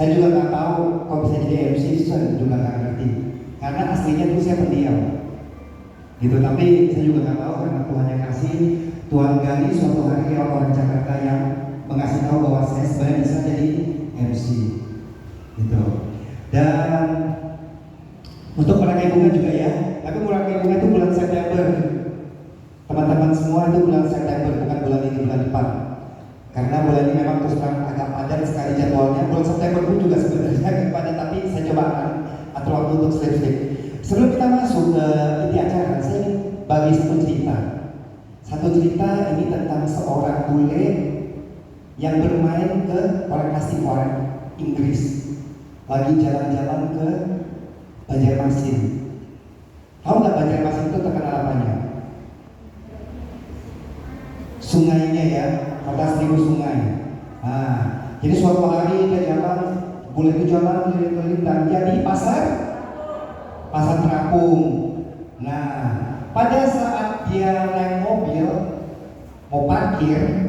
Saya juga nggak tahu kalau bisa jadi MC, saya juga nggak ngerti. Karena aslinya tuh saya pendiam, gitu. Tapi saya juga nggak tahu karena Tuhan yang kasih, Tuhan gali suatu hari orang Jakarta yang mengasih tahu bahwa saya sebenarnya bisa jadi MC, gitu. Dan untuk merakai bunga juga ya, tapi merakai bunga itu bulan September. Teman-teman semua itu bulan September, bukan bulan ini, bulan depan. Karena bulan ini memang terus terang agak padat sekali jadwalnya. Bulan September pun juga sebenarnya agak padat, tapi saya coba akan atur waktu untuk slip-slip. Sebelum kita masuk ke inti acara, saya ingin bagi satu cerita. Satu cerita ini tentang seorang bule yang bermain ke orang asing, orang Inggris, lagi jalan-jalan ke Banjarmasin. Tahu nggak Banjarmasin itu terkenal apanya? Sungainya ya, kota seribu sungai. Nah, jadi suatu hari dia jalan, bule itu jalan keliling-keliling dan jadi pasar terapung. Nah, pada saat dia naik mobil mau parkir,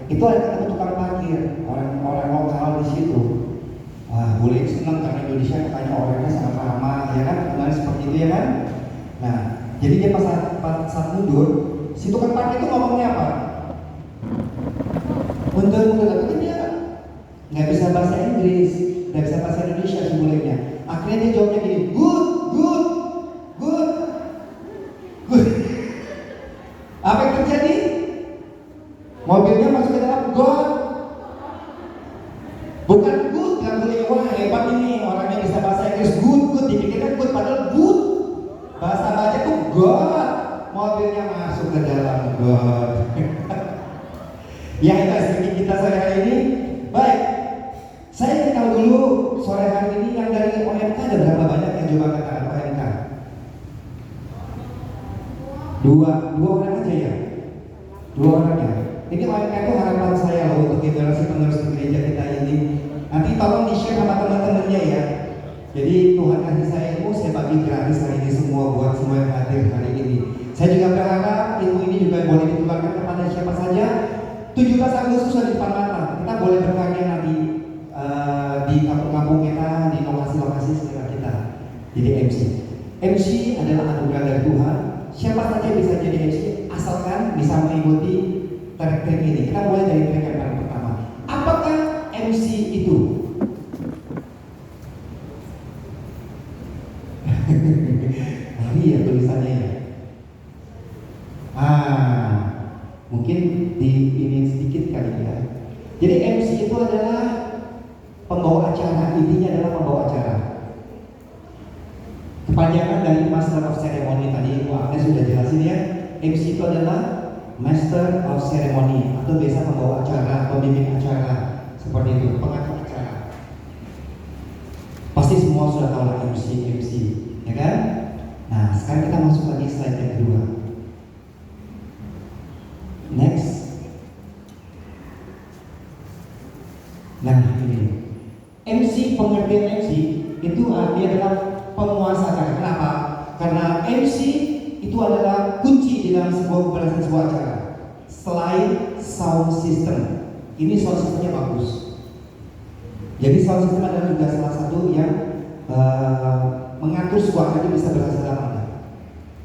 itu ada ketemu tukang parkir, orang lokal di situ. Wah, bule senang karena Indonesia katanya orangnya sangat ramah, ya kan? Kemarin seperti itu ya kan? Nah, jadi dia pas saat mundur, si tukang parkir itu ngomongnya apa? Mundur, tapi dia nggak bisa bahasa Inggris, nggak bisa bahasa Indonesia si bulenya. Akhirnya dia jawabnya gini, good. Apa yang terjadi? Mobilnya masuk ke dalam got. Bukan good, nggak boleh. Wah, hebat ini orangnya bisa bahasa Inggris, good, dipikirkan good, padahal good bahasa baca tuh got. Mobilnya masuk ke dalam got. Ya, itu sedikit kita sore hari ini. Baik, saya ingin tahu dulu sore hari ini yang dari OMK ada berapa banyak yang coba katakan OMK? Dua orang aja ya? Dua orang ya? Ini OMK itu harapan saya loh untuk generasi penerus gereja kita ini. Nanti tolong di-share sama teman-temannya ya. Jadi Tuhan kasih saya ilmu, saya bagi gratis hari ini semua buat semua yang hadir hari ini. Saya juga berharap ilmu ini juga boleh ditularkan kepada siapa saja. 17 Agustus sudah di depan mata. Kita boleh berkarya nanti di kampung-kampung kita, di lokasi-lokasi sekitar kita. Jadi MC adalah anugerah dari Tuhan. Siapa saja bisa jadi MC asalkan bisa mengikuti track ini. Kita mulai dari track yang paling pertama. Apakah MC itu? Nah, iya tulisannya ya. Mungkin di ini sedikit kali ya. Jadi MC itu adalah pembawa acara, intinya adalah pembawa acara. Kepanjangan dari Master of Ceremony tadi, Anda sudah jelasin ya. MC itu adalah Master of Ceremony atau biasa pembawa acara, pembimbing acara, seperti itu, pengatur acara. Pasti semua sudah tahu lah MC, ya kan? Nah, sekarang kita masuk lagi slide yang kedua. Next. Nah, ini MC, pengertian MC itu artinya adalah penguasa acara. Kenapa? Karena MC itu adalah kunci di dalam sebuah keberhasilan sebuah acara. Selain sound system, ini sound systemnya bagus. Jadi sound system adalah juga salah satu yang mengatur sebuah acara bisa berhasil apa enggak.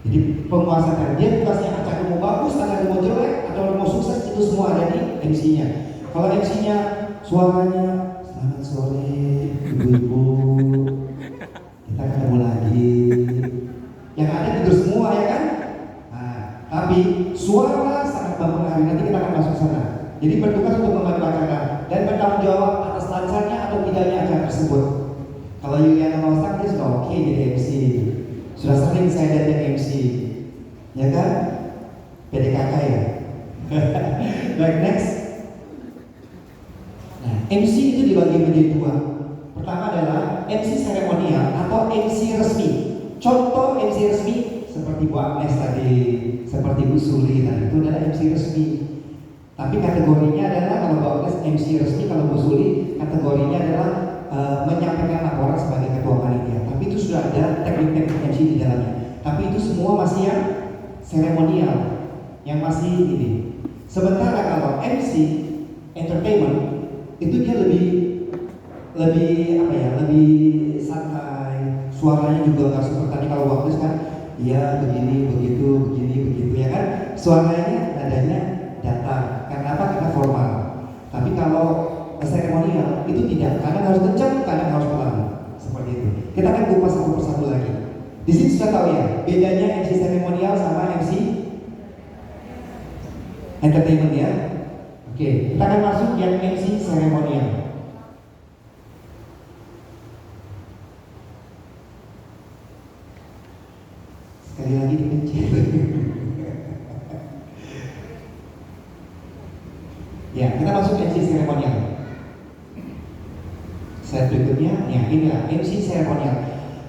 Jadi penguasa acara, dia tugasnya acara mau bagus, acara mau jelek, atau mau sukses, itu semua ada di MC-nya. Kalau MC-nya suaranya selamat sore ibu-ibu, kita ketemu lagi, yang ada tidur semua ya kan? Nah, tapi suara sangat mempengaruhi. Nanti kita akan masuk sana. Jadi bertugas untuk membantu acara dan bertanggung jawab atas lancarnya atau tidaknya acara tersebut. Kalau Yuliana Masak dia sudah oke jadi MC, sudah sering saya jadi MC, ya kan? PDKK ya. Baik, next. Nah, MC itu dibagi menjadi dua. Pertama adalah MC seremonial atau MC resmi. Contoh MC resmi seperti Bu Agnes tadi, seperti Bu Suli tadi, itu adalah MC resmi. Tapi kategorinya adalah kalau Bu Agnes MC resmi, kalau Bu Suli kategorinya adalah menyampaikan laporan sebagai ketua panitia. Tapi itu sudah ada teknik-teknik MC di dalamnya. Tapi itu semua masih yang seremonial, yang masih ini. Sementara kalau MC entertainment itu dia lebih lebih apa ya, lebih santai, suaranya juga nggak seperti tadi kalau waktu kan, iya begini begitu begini begitu ya kan, suaranya nadanya datar. Karena apa? Karena formal. Tapi kalau seremonial itu tidak, kadang harus kencang, kadang harus pelan, seperti itu. Kita akan kupas satu persatu lagi. Di sini sudah tahu ya bedanya MC seremonial sama MC entertainment ya. Oke, kita akan masuk yang MC seremonial. Sekali lagi dipencet. Ya, kita masuk MC seremonial. Slide berikutnya, ya inilah MC seremonial.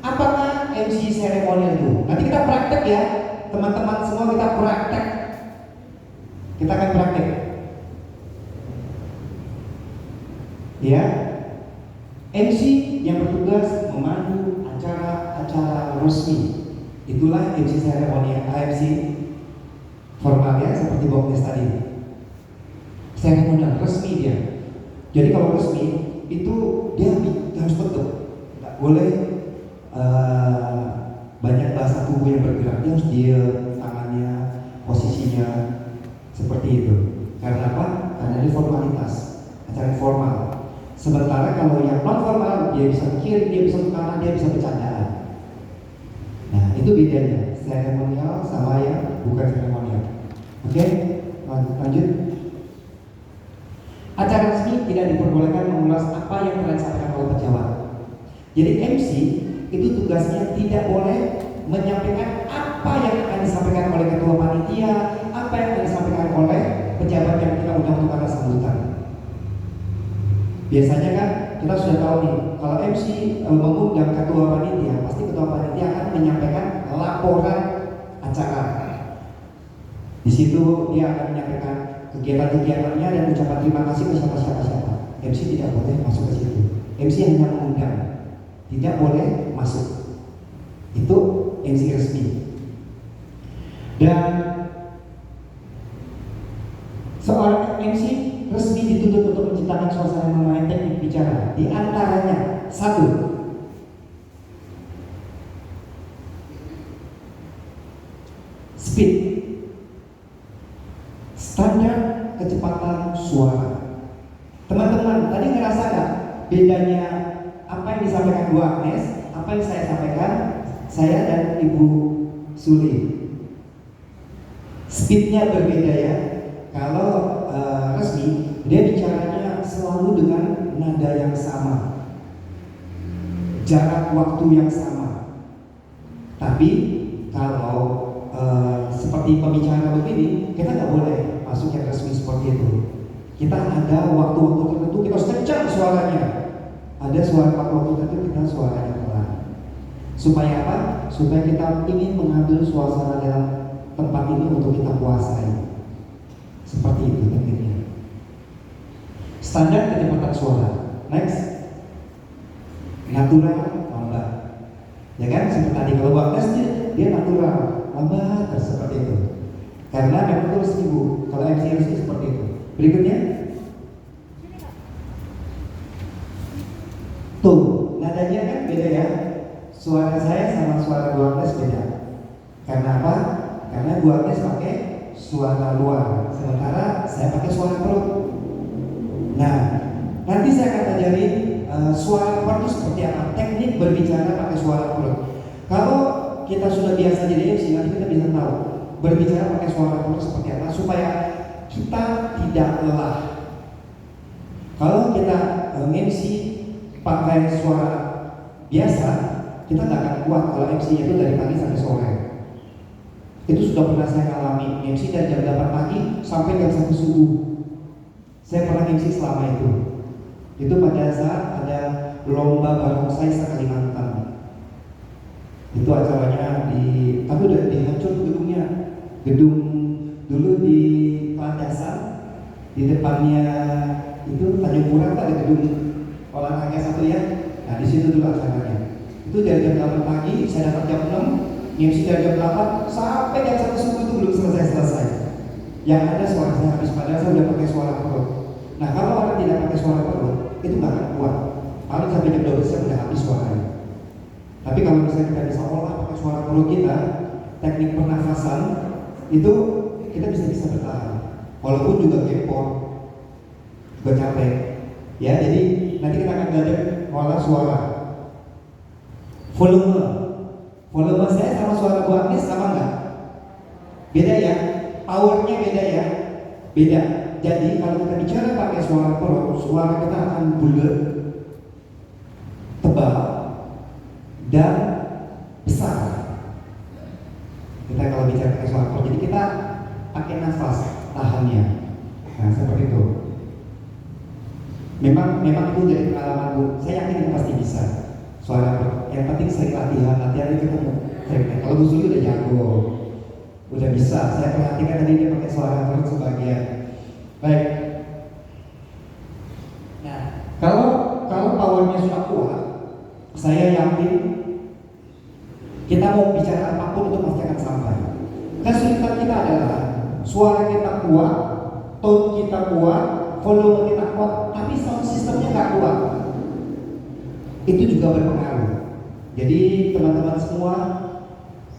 Apakah MC seremonial itu? Nanti kita praktek ya, teman-teman semua kita praktek. Kita akan praktek. Ya, MC yang bertugas memandu acara-acara resmi. Itulah MC seremonial, MC formal ya, seperti Boknes tadi. Seremonial resmi dia. Jadi kalau resmi itu dia harus tutup, nggak boleh banyak bahasa tubuh yang bergerak. Dia harus diam, tangannya, posisinya seperti itu. Karena apa? Karena ini formalitas, acara formal. Sementara kalau yang non formal, dia bisa kiri, dia bisa ke kanan, dia bisa bercandaan. Nah itu bedanya seremonial sama yang bukan seremonial. Oke, lanjut. Acara resmi tidak diperbolehkan mengulas apa yang telah disampaikan oleh pejabat. Jadi MC itu tugasnya tidak boleh menyampaikan apa yang akan disampaikan oleh ketua panitia, apa yang akan disampaikan oleh pejabat yang kita undang untuk kata sambutan. Biasanya kan kita sudah tahu nih, kalau MC mengundang ketua panitia, pasti ketua panitia akan menyampaikan laporan acara. Di situ dia akan menyampaikan kegiatan-kegiatannya dan ucapan terima kasih ke siapa. MC tidak boleh masuk ke situ. MC hanya mengundang, tidak boleh masuk. Itu MC resmi. Dan seorang MC resmi dituntut untuk menciptakan suasana yang mengenai teknik bicara. Di antaranya, 1. Speed, standar kecepatan suara. Teman-teman, tadi ngerasa nggak bedanya apa yang disampaikan Bu Agnes, apa yang saya sampaikan, saya dan Ibu Suli? Speednya berbeda ya. Kalau resmi, dia bicaranya selalu dengan nada yang sama, jarak waktu yang sama. Tapi kalau seperti pembicara begini, kita nggak boleh masuk yang resmi seperti itu. Kita ada waktu-waktu tertentu kita harus kencang suaranya. Ada suara waktu tertentu kita suaranya pelan. Supaya apa? Supaya kita ingin mengambil suasana dalam tempat ini untuk kita kuasai. Seperti itu tekniknya. Standar kecepatan suara. Next. Natural lambat. Ya kan? Seperti tadi kalau Bagnes dia natural lambat seperti itu. Karena memang terus ibu. Kalau MC harus seperti itu. Berikutnya. Tuh, nadanya kan beda ya. Suara saya sama suara Bu Agnes beda. Karena apa? Karena Bu Agnes pakai suara luar, sementara saya pakai suara perut. Nah, nanti saya akan ajari suara perut itu seperti apa, teknik berbicara pakai suara perut. Kalau kita sudah biasa jadi MC, nanti kita bisa tahu berbicara pakai suara perut seperti apa, supaya kita tidak lelah. Kalau kita MC pakai suara biasa, kita nggak akan kuat kalau MC itu dari pagi sampai sore. Itu sudah pernah saya alami, MC dari jam 8 pagi sampai jam 1 subuh. Saya pernah MC selama itu. Itu pada saat ada lomba barongsai se-Kalimantan. Itu acaranya tapi udah dihancur gedungnya. Gedung dulu di Landasan, di depannya itu Tanjung Pura ada gedung olahraga satu ya. Nah di situ dulu acaranya. Itu dari jam 8 pagi, saya datang jam 6. MC dari jam 8 sampai jam 1 subuh itu belum selesai. Yang ada suara saya habis, padahal saya udah pakai suara perut. Nah kalau orang tidak pakai suara perut, itu nggak akan kuat. Paling Tapi kalau misalnya kita bisa olah pakai suara perut kita, teknik pernafasan, itu kita bisa bertahan. Walaupun juga gempor, juga capek. Ya, jadi nanti kita akan belajar olah suara. Volume saya sama suara Bu Agnes sama nggak? Beda ya, powernya beda ya, beda. Jadi kalau kita bicara pakai suara perut, suara kita akan bulat, tebal, dan besar. Kita kalau bicara pakai suara perut, jadi kita pakai nafas tahannya. Nah seperti itu. Memang itu dari pengalaman Bu. Saya yakin itu pasti bisa. Suara perut. Yang penting sering latihan itu ketemu. Kalau Bu Suli udah jago, udah bisa. Saya perhatikan tadi dia pakai suara perut sebagian. Baik. Nah, kalau powernya sudah kuat, saya yakin kita mau bicara apapun itu pasti akan sampai. Kesulitan kita adalah suara kita kuat, tone kita kuat, volume kita kuat, tapi sound systemnya nggak kuat. Itu juga berpengaruh. Jadi teman-teman semua,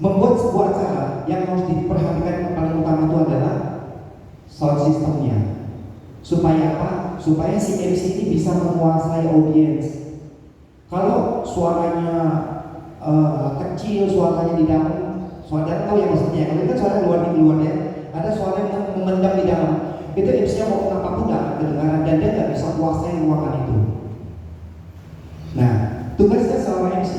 membuat sebuah acara yang harus diperhatikan yang paling utama itu adalah sound systemnya. Supaya apa? Supaya si MC ini bisa menguasai audiens. Kalau suaranya kecil, suaranya di dalam, suara tahu ya maksudnya. Kalau itu suara luar ya, ada suara yang memendam di dalam. Itu MC-nya ngomong apapun nggak akan kedengaran dan dia nggak bisa kuasai ruangan itu. Nah, tugasnya seorang MC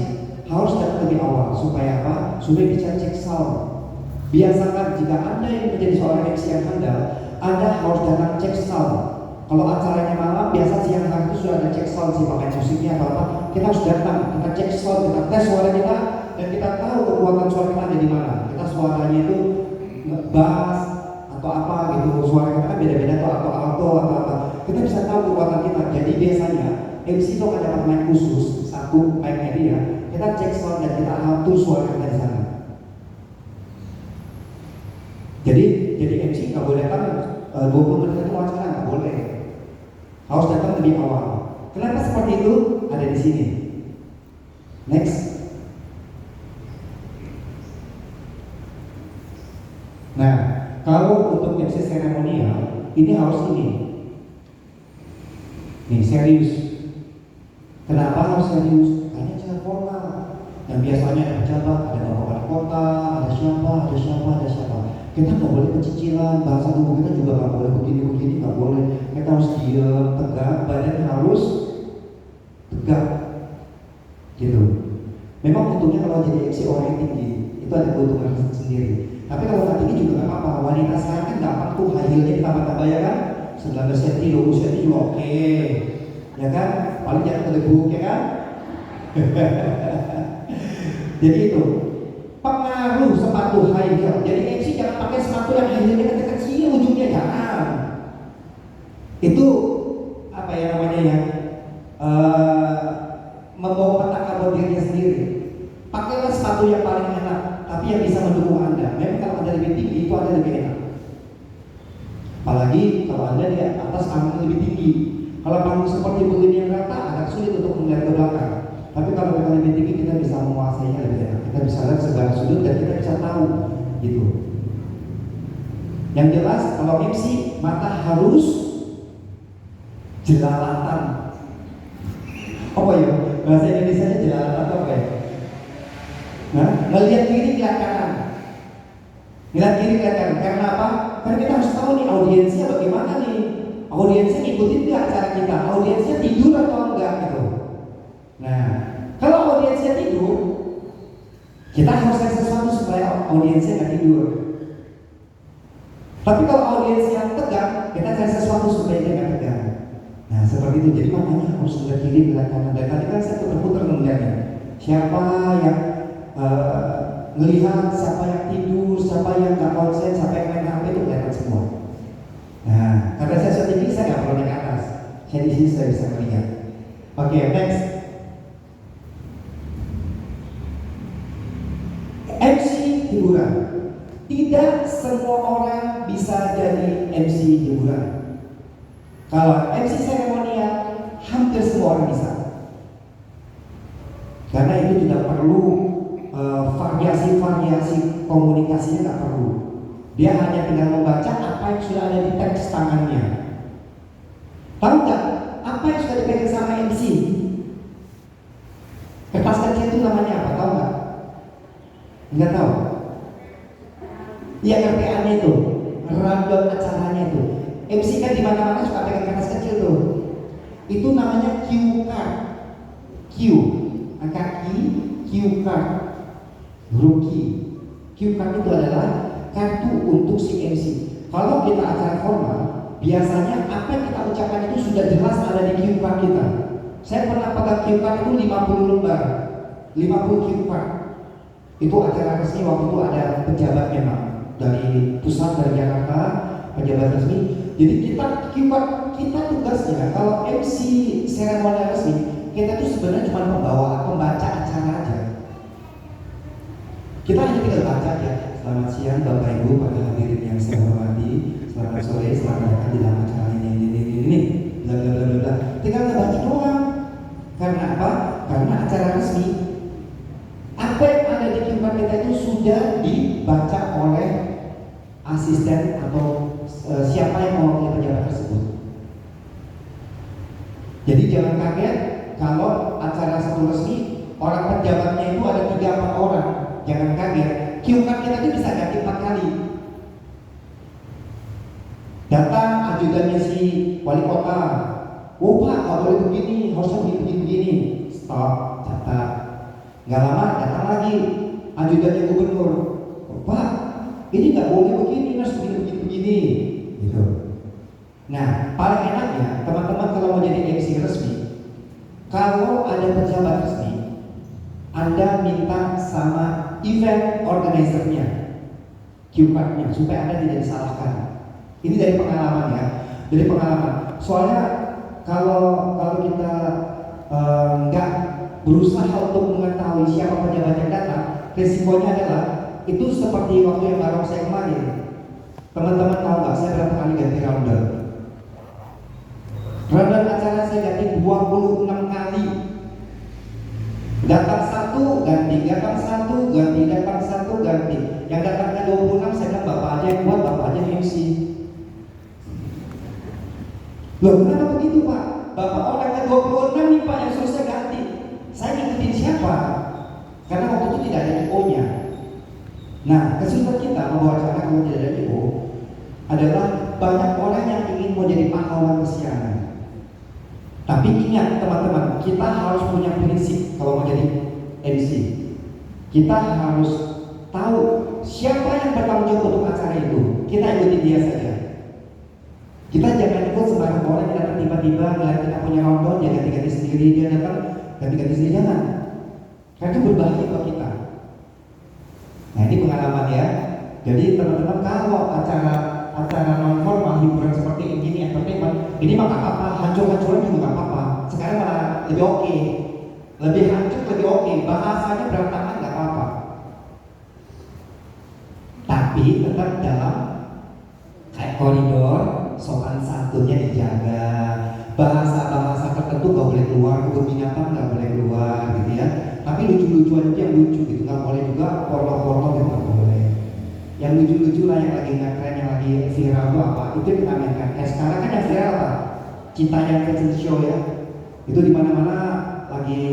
harus datang lebih awal supaya apa? Supaya bisa cek sound. Biasakan jika Anda yang menjadi seorang MC yang handal, Anda harus datang cek sound. Kalau acaranya malam, biasa siang hari itu sudah ada cek sound sih, pakai musiknya atau apa. Kita harus datang, kita cek sound, kita tes suara kita, dan kita tahu kekuatan suara kita ada di mana. Kita suaranya itu bass atau apa gitu, suara kita kan beda-beda atau alto atau apa. Kita bisa tahu kekuatan kita. Jadi biasanya MC itu akan dapat mic khusus, satu mic-nya dia. Kita cek sound dan kita atur suara kita di sana. Jadi MC nggak boleh datang 20 menit itu acara, nggak boleh. Harus datang lebih awal. Kenapa seperti itu? Ada di sini. Next. Nah, kalau untuk MC seremonial ini harus ini. Nih serius. Kenapa harus serius? Karena acara formal. Yang biasanya ada pejabat, ada bapak wali kota, ada siapa. Kita nggak boleh pecicilan, bahasa tubuh kita juga nggak boleh begini, nggak boleh. Kita harus diam, tegak, badan harus tegak, gitu. Memang untungnya kalau jadi MC orang yang tinggi, itu ada keuntungan sendiri. Tapi kalau nggak tinggi juga nggak apa-apa. Wanita sekarang kan gampang tuh high heel-nya ditambah-tambah ya kan? 19 cm, 20 cm juga oke, ya kan? Paling jangan terlebuk ya kan? Jadi itu pengaruh sepatu high heel. Jadi MC jangan pakai sepatu yang high heel-nya kecil ujungnya, jangan. Itu apa ya namanya ya? Membawa petaka buat dirinya sendiri. Pakailah sepatu yang paling enak, tapi yang bisa mendukung Anda. Memang kalau Anda lebih tinggi itu Anda lebih enak. Apalagi kalau Anda di atas angin lebih tinggi. Kalau panggung seperti begini yang rata agak sulit untuk melihat ke belakang. Tapi kalau kita lebih tinggi kita bisa menguasainya lebih enak. Kita bisa lihat segala sudut dan kita bisa tahu gitu. Yang jelas kalau MC mata harus jelalatan. Apa ya? Bahasa Indonesia-nya jelalatan apa ya? Nah, ngelihat kiri lihat kanan. Ngelihat kiri lihat kanan. Karena apa? Karena kita harus tahu nih audiensnya bagaimana nih. Audiensnya ngikutin nggak acara kita? Audiensnya tidur atau enggak gitu. Nah, kalau audiensnya tidur, kita harus cari sesuatu supaya audiensnya nggak tidur. Tapi kalau audiensnya tegang, kita cari sesuatu supaya dia nggak tegang. Nah, seperti itu. Jadi makanya harus ngelihat kiri ngelihat kanan. Dan tadi kan saya putar-putar melihatnya. Siapa yang melihat, siapa yang tidur, siapa yang nggak konsen, siapa yang main HP itu kelihatan semua. Nah, karena saya sudah tinggi, saya nggak perlu naik ke atas. Saya di sini sudah bisa melihat. Oke, next. MC hiburan. Tidak semua orang bisa jadi MC hiburan. Kalau MC seremonial, hampir semua orang bisa. Karena itu tidak perlu variasi-variasi komunikasinya, nggak perlu. Dia hanya tinggal membaca apa yang sudah ada di teks tangannya. Tahu nggak apa yang sudah dipegang sama MC? Kertas kecil itu namanya apa? Tahu nggak? Nggak tahu. Iya, RPA-nya itu, rundown acaranya itu. MC kan di mana-mana suka pegang kertas kecil tuh. Itu namanya cue card. Q, angka Q card, huruf Q. Q card itu adalah kartu untuk si MC. Kalau kita acara formal, biasanya apa yang kita ucapkan itu sudah jelas ada di Q card kita. Saya pernah pegang Q card itu 50 lembar, 50 Q card. Itu acara resmi waktu itu ada pejabat memang dari pusat, dari Jakarta, pejabat resmi. Jadi kita tugasnya kalau MC seremonial resmi, kita itu sebenarnya cuma pembaca acara aja. Kita hanya tinggal baca aja. Selamat siang Bapak Ibu, para hadirin yang saya hormati. Selamat sore, selamat datang di dalam acara ini. Bla bla bla bla. Tinggal baca doang. Karena apa? Karena acara resmi. Apa yang ada di kipas kita itu sudah dibaca oleh asisten atau siapa yang mewakili pejabat tersebut. Jadi jangan kaget kalau acara satu resmi orang pejabatnya itu ada 3-4 orang. Jangan kaget, cue card kita itu bisa ganti 4 kali. Datang ajudannya si wali kota, oh Pak, nggak boleh begini, harusnya begini. Stop, catat. Nggak lama datang lagi ajudannya gubernur, oh, Pak, ini nggak boleh begini, harus begini. Gitu. Nah, paling enaknya teman-teman kalau mau jadi MC resmi, kalau ada pejabat resmi, Anda minta sama event organizer-nya cue card-nya supaya Anda tidak disalahkan. Ini dari pengalaman ya, dari pengalaman. Soalnya kalau kita nggak berusaha untuk mengetahui siapa pejabat yang datang, risikonya adalah itu seperti waktu yang baru saya kemarin. Teman-teman tahu nggak saya berapa kali ganti rundown? Rundown acara saya ganti 26 kali. Datang satu ganti, datang satu ganti, datang satu ganti. Yang datangnya 26 saya bilang Bapak aja yang buat, Bapak aja yang MC. Loh kenapa begitu Pak? Bapak orangnya 26 nih Pak yang suruh saya ganti. Saya ngikutin siapa? Karena waktu itu tidak ada IO-nya. Nah, kesulitan kita membawa acara kalau tidak ada IO adalah banyak orang yang ingin mau jadi pahlawan kesianan. Tapi ingat teman-teman, kita harus punya prinsip kalau mau jadi MC. Kita harus tahu siapa yang bertanggung jawab untuk acara itu. Kita ikuti dia saja. Kita jangan ikut sembarang orang yang datang tiba-tiba ngeliat kita punya rundown, dia ganti-ganti sendiri, dia datang ganti-ganti sendiri, jangan. Karena itu berbahaya buat kita. Nah ini pengalaman ya. Jadi teman-teman kalau acara non formal hiburan seperti ini entertainment, ini mah nggak apa-apa, hancur-hancuran juga nggak apa-apa. Sekarang malah lebih oke, lebih hancur lebih oke, bahasanya berantakan nggak apa-apa. Tapi tetap dalam kayak koridor, sopan santunnya dijaga, bahasa-bahasa tertentu nggak boleh keluar, kebun binatang nggak boleh keluar, gitu ya. Tapi lucu-lucuan itu yang lucu gitu, nggak boleh juga porno-porno yang nggak boleh. Yang lucu-lucu lah, yang lagi ngetren, yang lagi viral itu apa? Itu kita mainkan. Sekarang kan yang viral apa? Cintanya fashion show ya. Itu di mana-mana lagi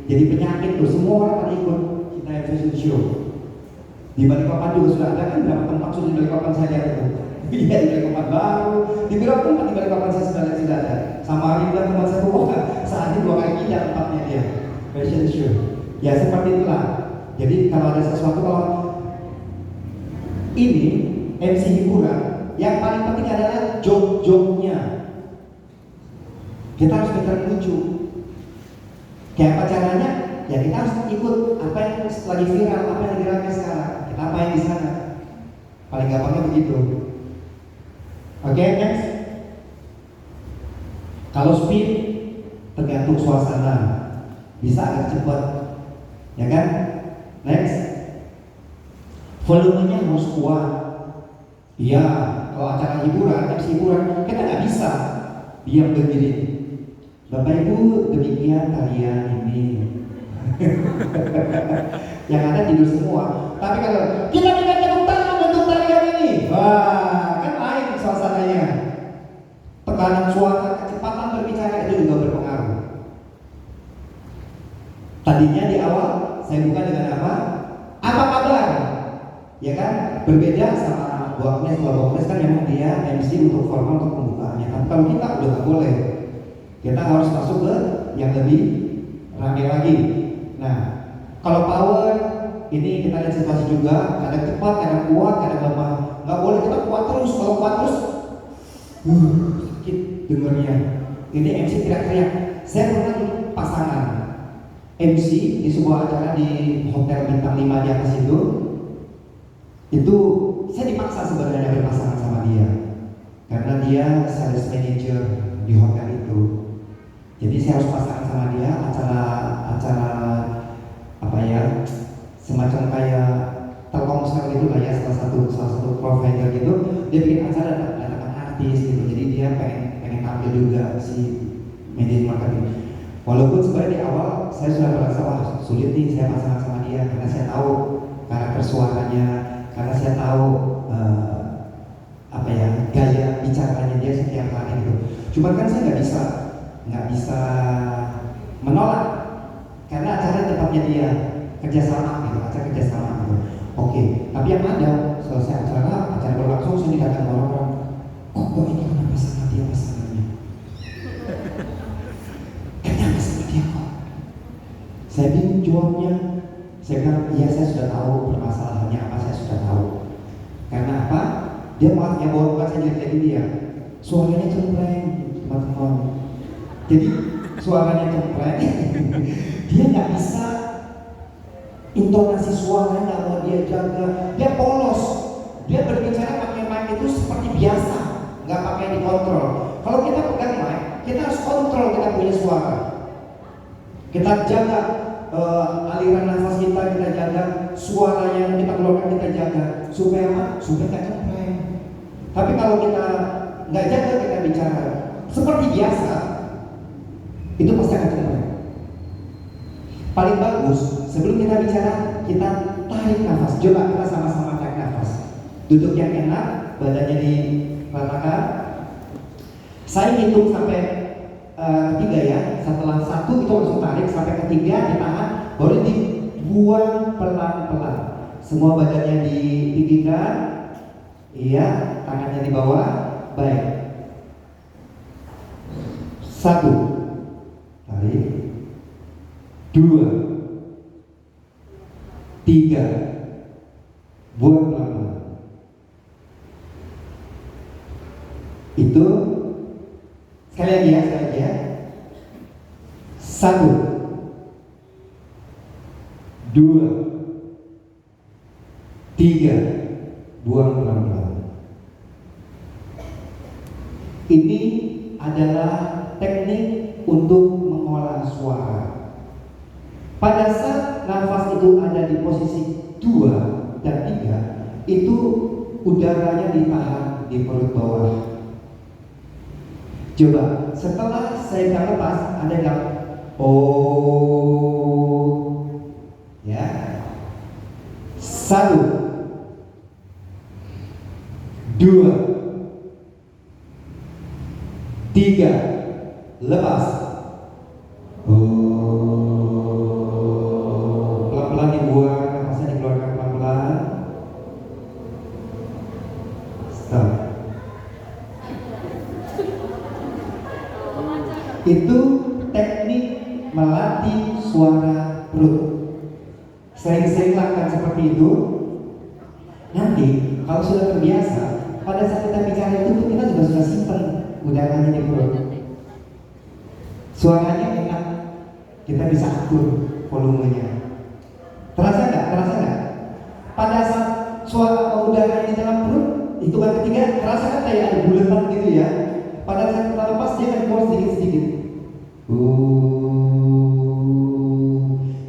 jadi penyakit tuh. Semua orang pada ikut Cintanya fashion show. Di Balikpapan juga sudah ada kan berapa tempat sudah di Balikpapan saya lihat itu. Iya di Balikpapan baru. Di berapa tempat di Balikpapan saya sudah ada. Samarinda tempat saya tuh sehari 2 kali pindah tempatnya dia fashion show. Ya seperti itulah. Jadi kalau ada sesuatu, kalau ini MC hiburan, yang paling penting adalah joke-joke-nya. Kita harus pintar lucu. Kayak apa caranya? Ya kita harus ikut apa yang lagi viral, apa yang lagi ramai sekarang. Kita apa yang di sana. Paling gampangnya begitu. Oke, next. Kalau speed tergantung suasana, bisa agak cepat, ya kan? Next. Volumenya harus kuat. Iya, kalau acara hiburan, MC hiburan, kita nggak bisa diam berdiri. Bapak Ibu, demikian tarian ini. Yang ada tidur semua. Tapi kalau kita minta tepuk tangan untuk tarian ini, wah, kan lain suasananya. Tekanan suara, kecepatan berbicara itu juga berpengaruh. Tadinya di awal saya buka dengan apa? Apa kabar? Ya kan? Berbeda sama Bu Agnes. Kalau Bu Agnes kan memang dia MC untuk formal untuk pembukaannya. Tapi kalau kita udah nggak boleh. Kita harus masuk ke yang lebih ramai lagi. Nah, kalau power ini kita lihat situasi juga, kadang cepat, kadang kuat, kadang lemah. Nggak boleh kita kuat terus. Kalau kuat terus, sakit dengernya. Ini MC teriak-teriak. Saya pernah di pasangan MC di sebuah acara di hotel bintang 5 di atas itu saya dipaksa sebenarnya berpasangan sama dia karena dia sales manager di hotel itu. Jadi saya harus pasangan sama dia acara apa ya, semacam kayak Telkomsel gitu lah ya, salah satu provider gitu. Dia bikin acara datangkan artis gitu. Jadi dia pengen tampil juga si media marketing. Walaupun sebenarnya di awal saya sudah merasa wah sulit nih saya pasangan sama dia karena saya tahu karakter suaranya, karena saya tahu apa ya gaya bicaranya dia setiap hari gitu. Cuma kan saya nggak bisa menolak karena acara tempatnya dia kerjasama gitu. Oke, tapi yang ada selesai acara berlangsung saya didatang orang-orang, kok ini kenapa sama dia pasangannya? Kenapa sama dia kok? Saya bingung jawabnya. Saya bilang, iya saya sudah tahu permasalahannya apa, saya sudah tahu. Karena apa? Dia malah bawa bukan saya jadi dia. Suaranya cempreng, teman-teman. Jadi suaranya cempreng, dia nggak bisa intonasi suaranya nggak mau dia jaga, dia polos, dia berbicara pakai mic itu seperti biasa, nggak pakai dikontrol. Kalau kita pegang mic, kita harus kontrol kita punya suara, kita jaga aliran nafas kita jaga suara yang kita keluarkan kita jaga supaya nggak cempreng. Tapi kalau kita nggak jaga kita bicara seperti biasa, itu pasti akan cempreng. Paling bagus sebelum kita bicara kita tarik nafas. Coba kita sama-sama tarik nafas. Duduk yang enak, badannya diratakan. Saya hitung sampai 3 ya. Setelah 1 itu langsung tarik, sampai 3 ditahan, baru dibuang pelan-pelan. Semua badannya ditinggikan, iya, tangannya di bawah. Baik. 1, tarik. 2, 3, buang pelan-pelan. Itu sekali lagi ya. 1, 2, 3, buang pelan-pelan. Ini adalah teknik untuk mengolah suara. Pada saat nafas itu ada di posisi 2 dan 3, itu udaranya ditahan di perut bawah. Coba setelah saya lepas, ada yang oh ya. 1, 2, 3, lepas. Pelan-pelan dibuang, nafasnya dikeluarkan pelan-pelan. Stop. Itu teknik melatih suara perut. Sering-sering lakukan seperti itu. Nanti kalau sudah terbiasa, pada saat kita bicara itu kita juga sudah simpen udaranya di perut. Suaranya enak, kita bisa atur volumenya. Terasa nggak? Pada saat suara udara di dalam perut, hitungan ketiga, terasa kan kayak ada bulatan gitu ya. Pada saat kita lepas dia akan keluar sedikit-sedikit.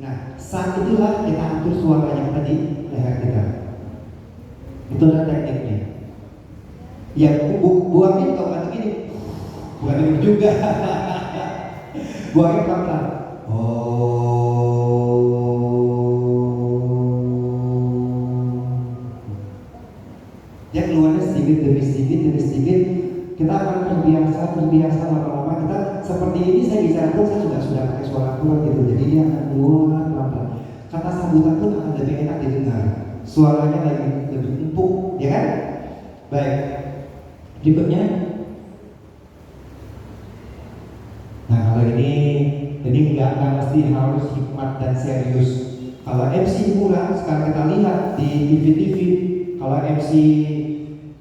Nah, saat itulah kita atur suaranya tadi leher kita. Itu adalah tekniknya. Ya, buangnya kalau kata gini, bukan ini juga. Buangnya pelan-pelan. Dia keluarnya sedikit demi sedikit demi sedikit. Kita akan terbiasa lama-lama kita seperti ini. Saya bicara pun saya sudah pakai suara kuat gitu. Jadi dia akan keluar pelan-pelan. Kata sambutan pun akan lebih enak didengar. Suaranya lebih empuk, ya kan? Baik. Berikutnya. Nah kalau ini nggak mesti harus hikmat dan serius. Kalau MC murah, sekarang kita lihat di TV, kalau MC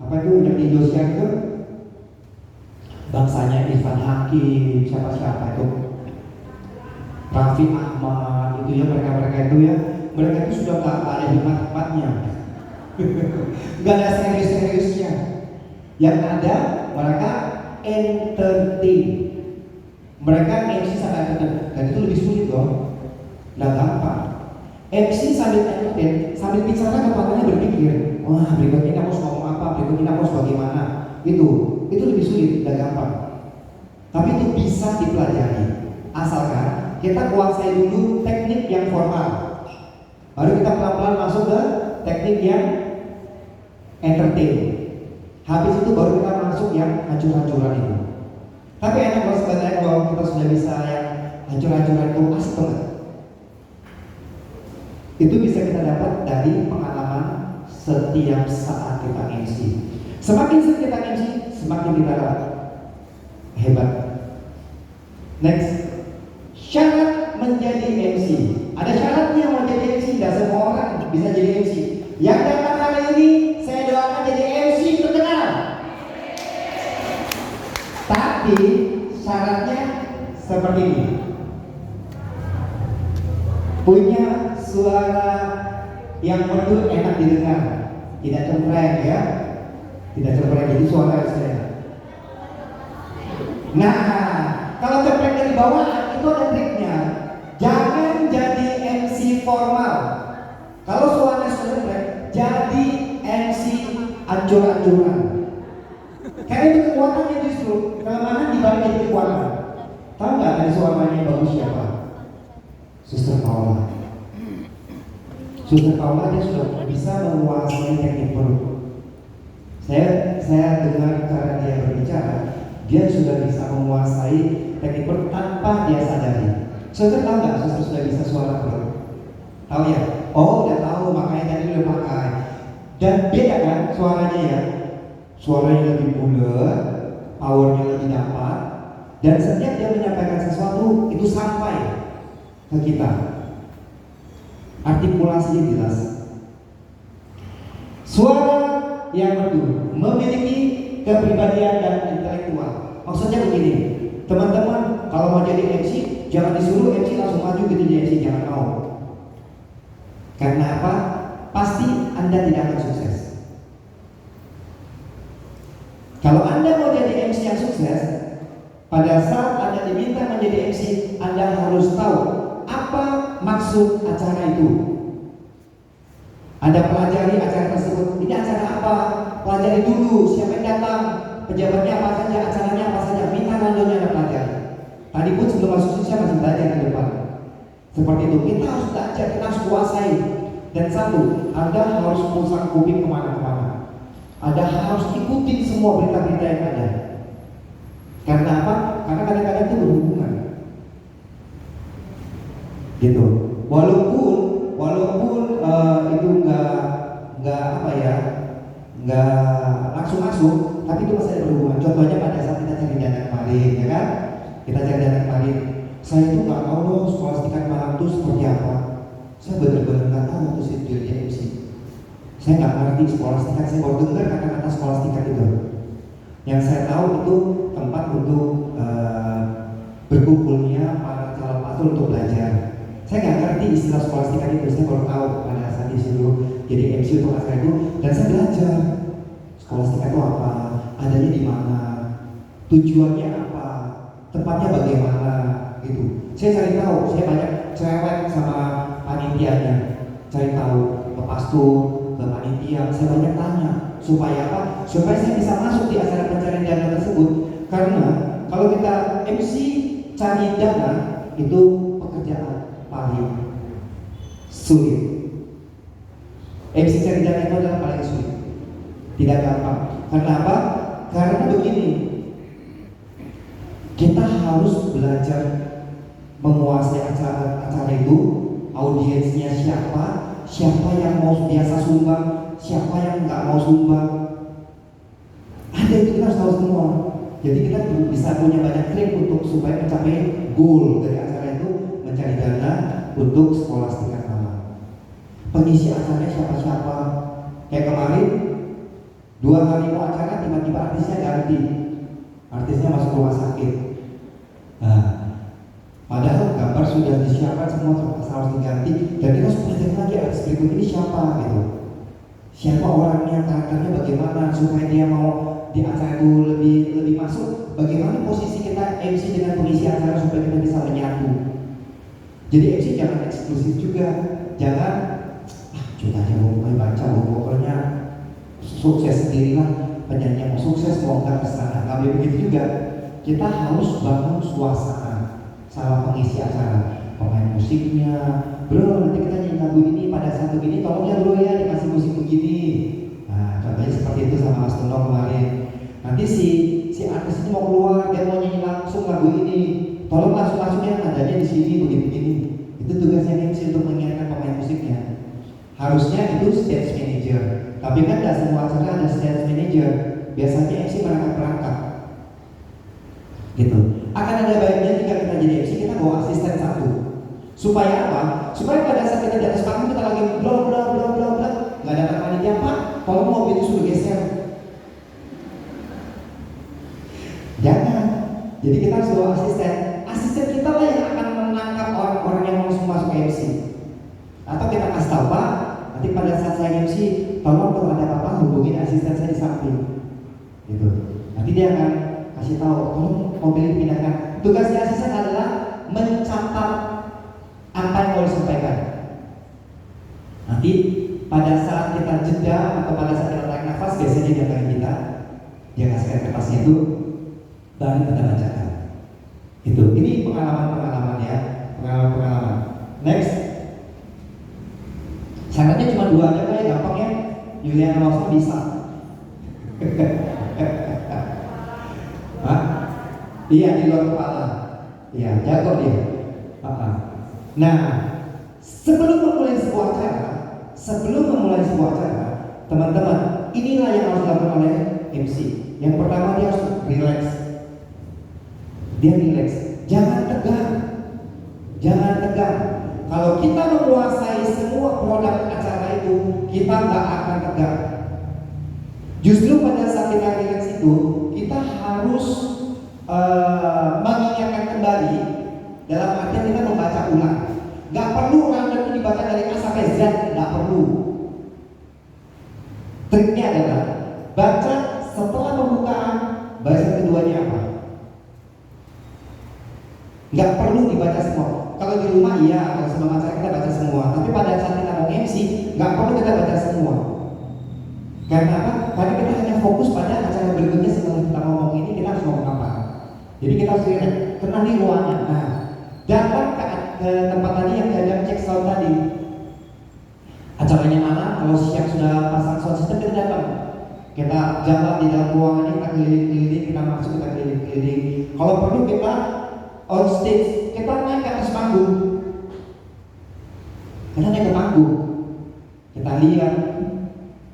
apa itu yang di Indosiar itu, bangsanya Irfan Hakim, siapa itu, Raffi Ahmad, itu ya mereka itu ya, mereka itu sudah nggak ada hikmat-hikmatnya, nggak ada serius-seriusnya. Yang ada mereka entertain. Mereka MC sampai entertain, dan itu lebih sulit loh, nggak gampang. MC sambil entertain, sambil bicara kepalanya berpikir, wah berikut ini aku harus ngomong apa, berikut ini aku harus bagaimana. Itu lebih sulit, nggak gampang. Tapi itu bisa dipelajari, asalkan kita kuasai dulu teknik yang formal. Baru kita pelan-pelan masuk ke teknik yang entertain. Habis itu baru kita masuk yang hancur-hancuran itu. Tapi enak kalau sebenarnya kalau kita sudah bisa yang hancur-hancuran itu asik banget. Itu bisa kita dapat dari pengalaman setiap saat kita MC. Semakin sering kita MC, semakin kita hebat. Next, syarat menjadi MC. Ada syaratnya menjadi MC. Tidak semua orang bisa jadi MC. Yang datang hari ini, saya doakan jadi MC terkenal. Tapi syaratnya seperti ini. Punya suara yang merdu, enak didengar, tidak cempreng ya, tidak cempreng, jadi suara saya. Nah, kalau cempreng dari bawah itu ada triknya. Jangan jadi MC formal. Kalau suaranya sudah cempreng, jadi MC ancur-ancuran. Karena itu kekuatannya justru kelemahan dibalik kekuatan. Tahu nggak dari suaranya yang bagus siapa? Suster Paula. Suster Paula dia sudah bisa menguasai teknik perut. Saya dengar cara dia berbicara, dia sudah bisa menguasai teknik perut tanpa dia sadari. Suster tahu nggak suster sudah bisa suara perut? Tahu ya? Oh udah tahu, makanya tadi udah pakai. Dan beda kan suaranya ya? Suaranya lebih bulat, powernya lebih dapat, dan setiap dia menyampaikan sesuatu itu sampai ke kita. Artikulasinya jelas. Suara yang merdu memiliki kepribadian dan intelektual. Maksudnya begini, teman-teman kalau mau jadi MC, jangan disuruh MC langsung maju gitu jadi MC, jangan mau. Karena apa? Pasti Anda tidak akan sukses. Kalau Anda mau jadi MC yang sukses, pada saat Anda diminta menjadi MC, Anda harus tahu apa maksud acara itu. Anda pelajari acara tersebut. Ini acara apa? Pelajari dulu siapa yang datang, pejabatnya apa saja, acaranya apa saja. Minta randomnya Anda pelajari. Tadi pun sebelum masuk saya masih belajar di depan. Seperti itu, kita harus belajar, kita harus kuasai. Dan satu, Anda harus pusat kuping kemana-mana. Anda harus ikutin semua berita-berita yang ada. Karena apa? Karena kadang-kadang itu berhubungan. Gitu. Walaupun itu nggak apa ya, nggak langsung masuk, tapi itu masih ada berhubungan. Contohnya pada saat kita cari dana kemarin, ya kan? Kita cari dana kemarin. Saya itu nggak tahu loh Skolastika malam itu seperti apa. Saya benar-benar nggak tahu waktu saya jadi MC. Saya nggak ngerti Skolastika. Saya baru dengar kata-kata Skolastika itu. Yang saya tahu itu tempat untuk berkumpulnya para calon pastor untuk belajar. Saya nggak ngerti istilah Skolastika itu. Saya baru tahu pada saat disuruh jadi MC untuk acara itu, dan saya belajar Skolastika itu apa, adanya di mana, tujuannya apa, tempatnya bagaimana, gitu. Saya cari tahu. Saya banyak cerewet sama panitianya, cari tahu ke pastor, ke panitia. Saya banyak tanya supaya apa? Supaya saya bisa masuk di acara pencarian dana tersebut. Karena kalau kita MC cari dana itu pekerjaan paling sulit. MC cari dana itu adalah paling sulit, tidak gampang. Karena apa? Karena begini, kita harus belajar menguasai acara itu, audiensnya siapa yang mau biasa sumbang, siapa yang nggak mau sumbang. Ada itu kita harus tahu semua. Jadi kita bisa punya banyak trik untuk supaya mencapai goal dari acara itu, mencari dana untuk sekolah tingkat anak. Pengisi acaranya siapa-siapa. Kayak kemarin 2 hari mau acara, tiba-tiba artisnya ganti. Artisnya masuk rumah sakit. Nah, padahal gambar sudah disiapkan semua harus diganti, dan kita harus pelajari lagi artis berikut ini siapa gitu. Siapa orangnya, karakternya bagaimana supaya dia mau di acara itu lebih masuk. Bagaimana posisi kita MC dengan pengisi acara supaya kita bisa menyatu. Jadi MC jangan eksklusif juga, jangan coba aja mau baca pokoknya sukses sendirilah, penyanyi mau sukses mau enggak kesana. Nggak begitu juga. Kita harus bangun suasana sama pengisi acara, pemain musiknya, bro nanti kita nyanyi lagu ini pada saat begini, tolong ya bro ya dikasih musik begini. Nah contohnya seperti itu sama Mas Tono kemarin. Nanti si artis ini mau keluar, dia mau nyanyi langsung lagu ini, tolong langsung ya nadanya di sini begini. Itu tugasnya MC untuk mengingatkan pemain musiknya. Harusnya itu stage manager, tapi kan tidak semua acara ada stage manager. Biasanya MC merangkap gitu. Akan ada baiknya jika kita jadi MC, kita bawa asisten satu. Supaya apa? Supaya pada saat kita di atas panggung kita lagi bla bla bla bla bla, nggak datang panitia, Pak, tolong mobil itu suruh geser. Jangan. Jadi kita harus bawa asisten. Asisten kita lah yang akan menangkap orang-orang yang langsung masuk MC. Atau kita kasih tahu, Pak, nanti pada saat saya MC, tolong kalau ada apa-apa hubungin asisten saya di samping. Gitu. Nanti dia akan kasih tahu, tolong mobil dipindahkan. Tugasnya asisten adalah mencatat apa yang mau disampaikan. Nanti pada saat kita jeda atau pada saat kita tarik nafas, biasanya dia datang kita, dia kasihkan kertasnya itu, baru kita bacakan. Itu. Ini pengalaman ya, pengalaman. Next. Syaratnya cuma 2 aja kayak gampang ya. Juliana Lawson bisa. Hah? Iya, di luar kepala. Iya, jago dia. Nah, sebelum memulai sebuah acara, teman-teman, inilah yang harus dilakukan oleh MC. Yang pertama, dia harus relax. Jangan tegang. Kalau kita menguasai semua produk acara itu, kita nggak akan tegang. Justru pada saat kita relax itu, kita harus mengingatkan kembali, dalam artian kita membaca ulang. Nggak perlu rundown itu dibaca dari A sampai Z, nggak perlu. Triknya adalah baca setelah pembukaan, bahasa keduanya apa. Nggak perlu dibaca semua. Kalau di rumah iya, kalau sebelum acara kita baca semua. Tapi pada saat kita mau MC, nggak perlu kita baca semua. Karena apa? Karena kita hanya fokus pada acara berikutnya. Setelah kita ngomong ini, kita harus ngomong apa. Jadi kita harus kenali ruangan. Nah, datang ke tempat tadi yang diajak cek sound tadi. Acaranya mana? Kalau siap sudah pasang sound system, kita datang. Kita jalan di dalam ruangannya, kita keliling-keliling, kita masuk, kita keliling-keliling. Kalau perlu kita on stage, kita naik ke atas panggung. Kita naik ke panggung, kita lihat.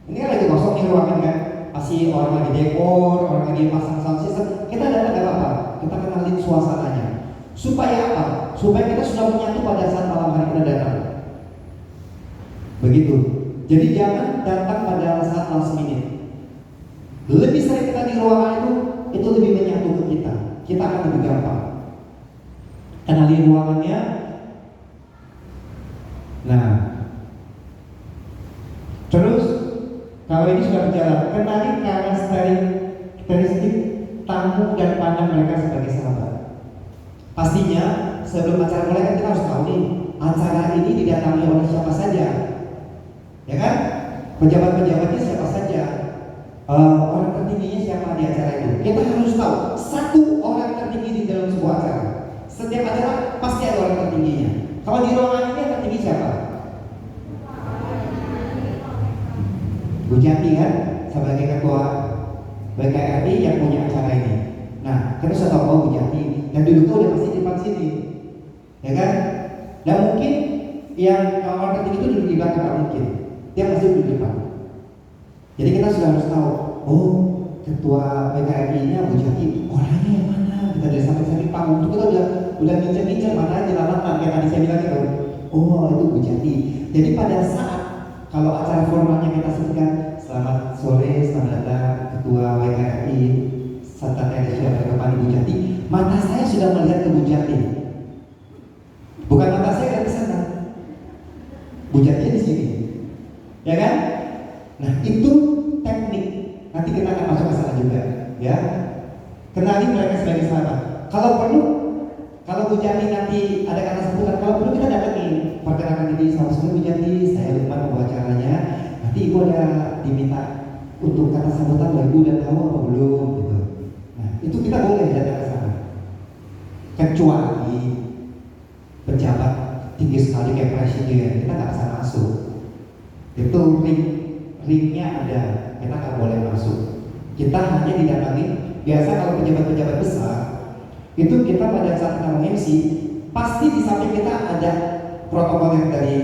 Ini kan lagi kosong nih ruangan kan, masih orang lagi dekor, orang lagi pasang sound system. Kita datang gak apa-apa, kita kenalin suasananya. Supaya apa? Supaya kita sudah menyatu pada saat malam hari kita datang. Begitu. Jadi jangan datang pada saat last minute. Lebih sering kita di ruangan itu lebih menyatu ke kita. Kita akan lebih gampang kenali ruangannya. Nah, terus kalau ini sudah berjalan, kenali karakteristik tamu dan pandang mereka sebagai sahabat. Pastinya sebelum acara mulai kan kita harus tahu nih, acara ini didatangi oleh siapa saja, ya kan? Pejabat-pejabatnya siapa saja, orang tertingginya siapa di acara itu. Kita harus tahu satu orang tertinggi di dalam sebuah acara. Kalau di ruangan ini yang tertinggi siapa? Bu Jati kan, sebagai ketua BKRI yang punya acara ini. Nah, kita sudah tahu Bu Jati dan duduknya udah pasti di depan sini, ya kan? Dan mungkin yang orang tertinggi itu duduk di belakang, nggak mungkin. Dia pasti duduk di depan. Jadi kita sudah harus tahu, oh ketua BKRI-nya Bu Jati, orangnya yang mana? Kita dari sampai panggung itu kita udah bincang-bincang mana aja lama kayak tadi saya bilang itu. Oh itu Bu Jati. Jadi pada saat kalau acara formalnya kita sebutkan selamat sore, selamat datang ketua BKRI serta TNI Kepala Bu Jati, mata saya sudah melihat ke Bu Jati. Bukan mata saya ke sana. Bu Jati di sini, ya kan? Nah itu teknik. Nanti kita akan masuk ke sana juga, ya. Kenali mereka sebagai sahabat. Kalau perlu, kalau Bu Jati nanti ada kata sebutan, kalau perlu kita datangi, perkenalkan diri, selamat sore Bu Jati, saya Lukman pembawa acaranya. Nanti Ibu ada diminta untuk kata sambutan, Ibu udah tahu apa belum, gitu. Nah itu kita boleh datang ke sana. Kecuali pejabat tinggi sekali kayak presiden, kita nggak bisa masuk. Itu ringnya ada, kita nggak boleh masuk. Kita hanya didatangi. Biasa kalau pejabat-pejabat besar itu kita pada saat kita MC pasti di samping kita ada protokol yang dari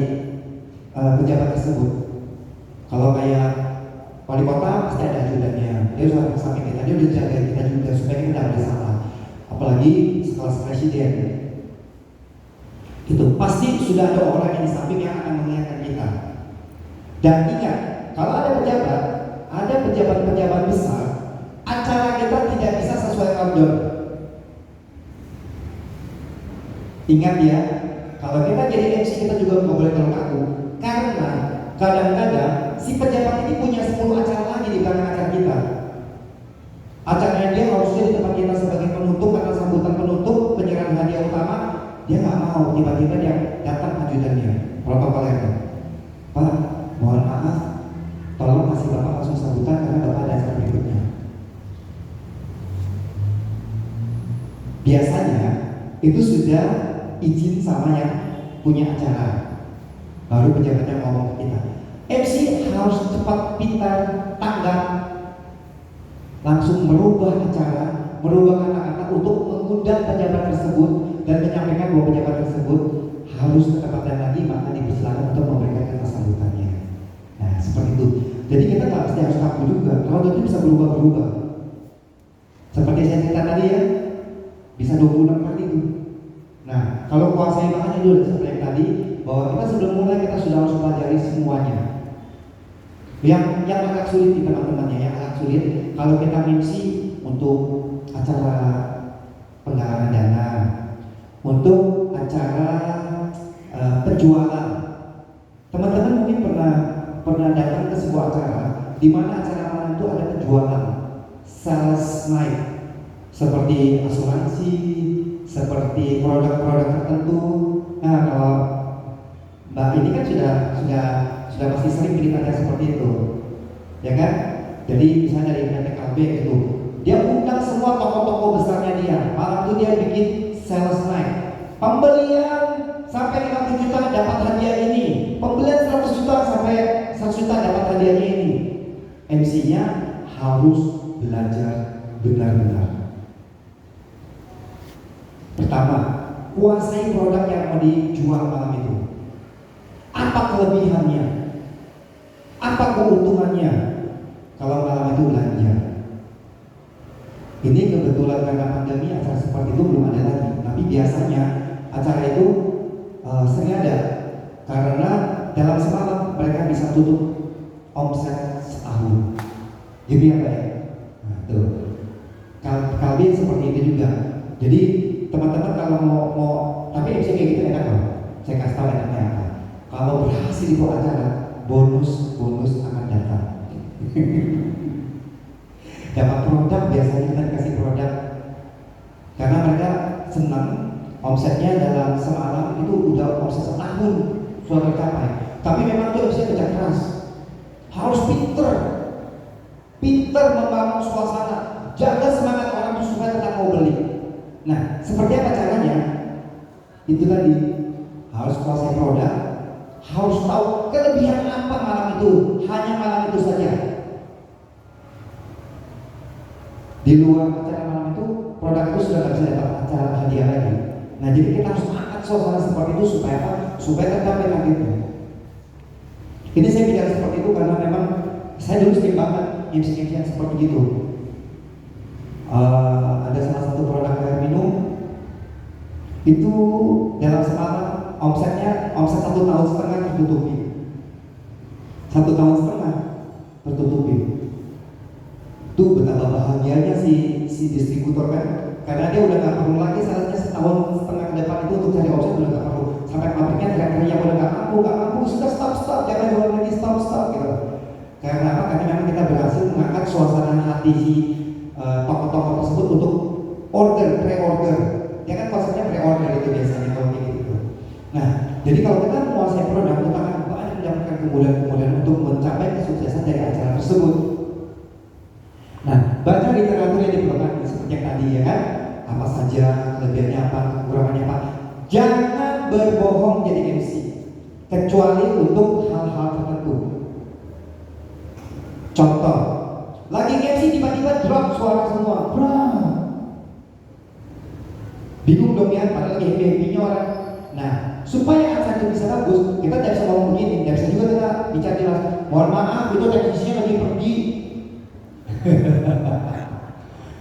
pejabat tersebut. Kalau kayak wali kota pasti ada ajudannya, dia sudah ke samping kita, dia udah jaga kita juga supaya kita tidak ada salah. Apalagi sekelas presiden, itu pasti sudah ada orang yang di samping yang akan mengingatkan kita. Dan ingat, kalau ada pejabat-pejabat besar, acara kita tidak bisa sesuai order. Ingat ya, kalau kita jadi MC kita juga nggak boleh terlalu kaku, karena kadang-kadang si pejabat ini punya 10 acara lagi di belakang acara kita. Acaranya dia harusnya di tempat kita sebagai penutup atau sambutan penutup, penyerahan hadiah utama, dia nggak mau tiba-tiba dia datang ajudannya, protokolnya. Pak, mohon maaf, tolong kasih Bapak langsung sambutan karena Bapak ada acara berikutnya. Biasanya itu sudah izin sama yang punya acara, baru pejabatnya ngomong ke kita. MC harus cepat, pintar, tanggap, langsung merubah acara, merubah kata-kata untuk mengundang pejabat tersebut dan menyampaikan bahwa pejabat tersebut harus ke tempat lain lagi, maka dipersilakan untuk memberikan kata sambutannya. Nah seperti itu. Jadi kita nggak mesti harus kaku juga. Kalau itu bisa berubah-berubah. Seperti saya cerita tadi ya, bisa 26 kali itu. Nah, kalau kuasai bahannya dulu seperti yang tadi, bahwa kita sebelum mulai kita sudah harus pelajari semuanya. Yang agak sulit di teman-temannya, yang agak sulit kalau kita MC untuk acara penggalangan dana, untuk acara penjualan. Teman-teman mungkin pernah datang ke sebuah acara di mana acara itu ada penjualan, sales night, seperti asuransi, seperti produk-produk tertentu. Nah, kalau Mbak ini kan sudah pasti sering beritanya seperti itu, ya kan? Jadi misalnya dari PTKB itu, dia undang semua toko-toko besarnya dia. Malam itu dia bikin sales night, pembelian sampai 50 juta dapat hadiah ini, pembelian 100 juta sampai 100 juta dapat hadiahnya ini. MC-nya harus belajar benar-benar. Pertama, kuasai produk yang mau dijual malam itu. Apa kelebihannya? Apa keuntungannya kalau malam itu belanja? Ini kebetulan karena pandemi acara seperti itu belum ada lagi. Tapi biasanya acara itu sering ada karena dalam semalam mereka bisa tutup omset setahun. Gitu ya Pak ya? Nah, tuh. Kalian seperti itu juga. Jadi teman-teman kalau mau tapi MC kayak gitu enak loh. Saya kasih tahu enaknya apa. Kalau berhasil itu acara, bonus akan datang. Dapat produk, biasanya kita dikasih produk karena mereka senang omsetnya dalam semalam itu udah omset setahun sudah tercapai. Tapi memang itu omsetnya kerja keras, harus pinter membangun suasana, jaga semangat orang itu supaya tetap mau beli. Nah, seperti apa caranya? Itu tadi harus kuasai produk, harus tahu kelebihan apa malam itu, hanya malam itu saja. Di luar acara malam itu, produk itu sudah tidak bisa dapat acara hadiah lagi. Nah, jadi kita harus angkat suasana seperti itu supaya apa? Supaya tercapai targetnya. Ini saya bicara seperti itu karena memang saya dulu sering banget MC yang seperti itu. Ada salah satu produk air minum itu dalam semalam omset 1,5 tahun tertutupi. 1,5 tahun tertutupi. Itu betapa bahagianya si distributor kan, karena dia udah gak perlu lagi salahnya 1,5 tahun ke depan itu untuk cari omset udah gak perlu. Sampai pabriknya teriak-teriak yang udah gak mampu, sudah stop, jangan jual lagi, stop gitu. Karena apa? Karena memang kita berhasil mengangkat suasana hati si toko-toko tersebut untuk pre-order. Ya kan konsepnya pre-order itu biasanya kalau kayak gitu. Nah, jadi kalau kita menguasai produk, kita akan banyak mendapatkan kemudahan untuk mencapai kesuksesan dari acara tersebut. Nah, baca literatur yang diperlukan seperti yang tadi ya kan, apa saja kelebihannya apa, kekurangannya apa. Jangan berbohong jadi MC, kecuali untuk hal-hal tertentu. Contoh, lagi MC tiba-tiba drop suara semua, bingung dong ya, padahal lagi happy-nya orang. Nah, supaya acara itu bisa bagus, kita tidak bisa ngomong begini, tidak bisa juga kita bicara jelas. Mohon maaf, itu teknisnya lagi pergi.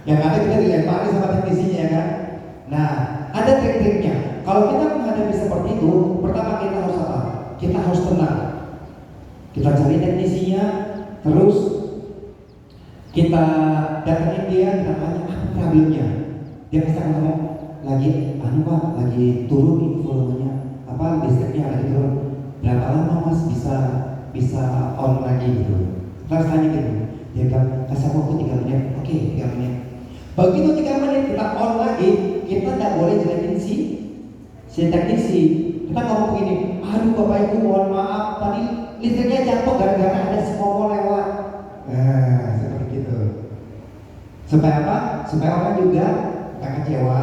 Yang ada kita dilempari sama teknisinya ya kan. Nah, ada trik-triknya. Kalau kita menghadapi seperti itu, pertama kita harus apa? Kita harus tenang. Kita cari teknisinya, terus kita datangin dia, kita tanya apa problemnya. Dia pasti akan ngomong, lagi turun ini volumenya, listriknya lagi turun. Berapa lama mas bisa on lagi gitu? Kita harus tanya gitu. Dia bilang, kasih waktu 3 menit. Oke, 3 menit. Begitu 3 menit kita on lagi, kita tidak boleh jelekin si teknisi. Kita ngomong begini, aduh bapak ibu mohon maaf, tadi listriknya jatuh gara-gara ada sekolah lewat. Nah, seperti itu. Supaya apa? Supaya orang juga tak kecewa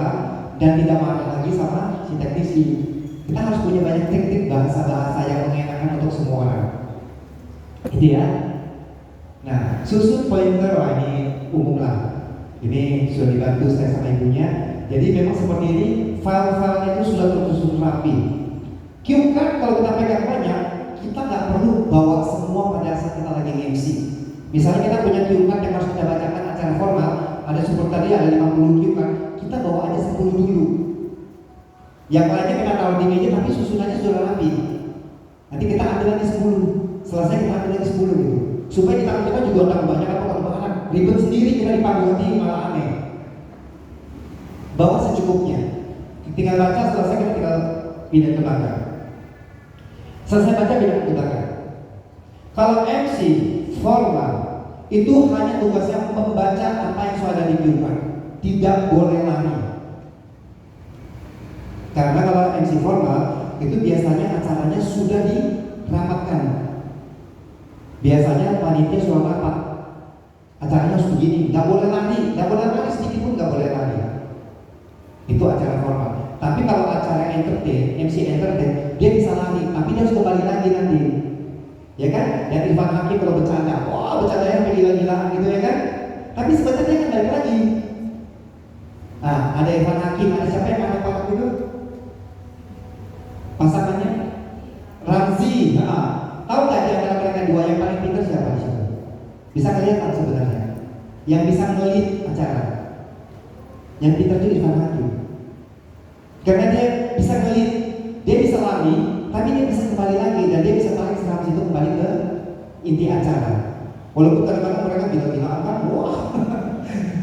dan tidak marah lagi sama si teknisi. Kita harus punya banyak trik-trik bahasa-bahasa yang mengenakan untuk semua orang. Itu ya. Nah, susun pointer, ini umum lah. Ini sudah dibantu saya sama ibunya. Jadi memang seperti ini, file-filenya itu sudah tersusun rapi. Cue card kalau kita pegang banyak, kita nggak perlu bawa semua pada saat kita lagi MC. Misalnya kita punya cue card yang harus kita bacakan acara formal, ada seperti tadi ada 50 cue card, kita bawa aja 10 dulu. Yang lainnya kita taruh di meja, tapi susunannya sudah rapi. Nanti kita ambil lagi 10, selesai kita ambil lagi 10 gitu. Supaya kita juga nggak kebanyakan kebanyakan ribet sendiri, kita dipandu hati malah aneh. Bawa secukupnya, tinggal baca, selesai kita tinggal pindah ke belakang. Selesai baca pindah ke belakang. Kalau MC formal itu hanya tugasnya membaca apa yang sudah ada di cue card, tidak boleh lari. Karena kalau MC formal itu biasanya acaranya sudah dirapatkan. Biasanya panitia sudah rapat, acaranya harus begini, nggak boleh lari sedikit pun nggak boleh lari. Itu acara formal. Tapi kalau acara entertain, MC entertain, dia bisa lari, tapi dia harus kembali lagi nanti. Ya kan? Dan Irfan Hakim kalau bercanda, wah bercandanya sampai gila-gilaan gitu ya kan? Tapi sebenarnya dia kembali lagi. Nah, ada Irfan Hakim, ada siapa yang ada waktu itu? Pasangannya Ramzi. Tahu nggak di antara mereka dua yang paling pintar siapa? Bisa kelihatan sebenarnya. Yang bisa ngelit acara, yang pintar itu Irfan Hakim. Karena dia bisa ngelit, dia bisa lari, tapi dia bisa kembali lagi dan dia bisa tarik si Ramzi itu kembali ke inti acara. Walaupun kadang-kadang mereka bilang-bilang kan, wah,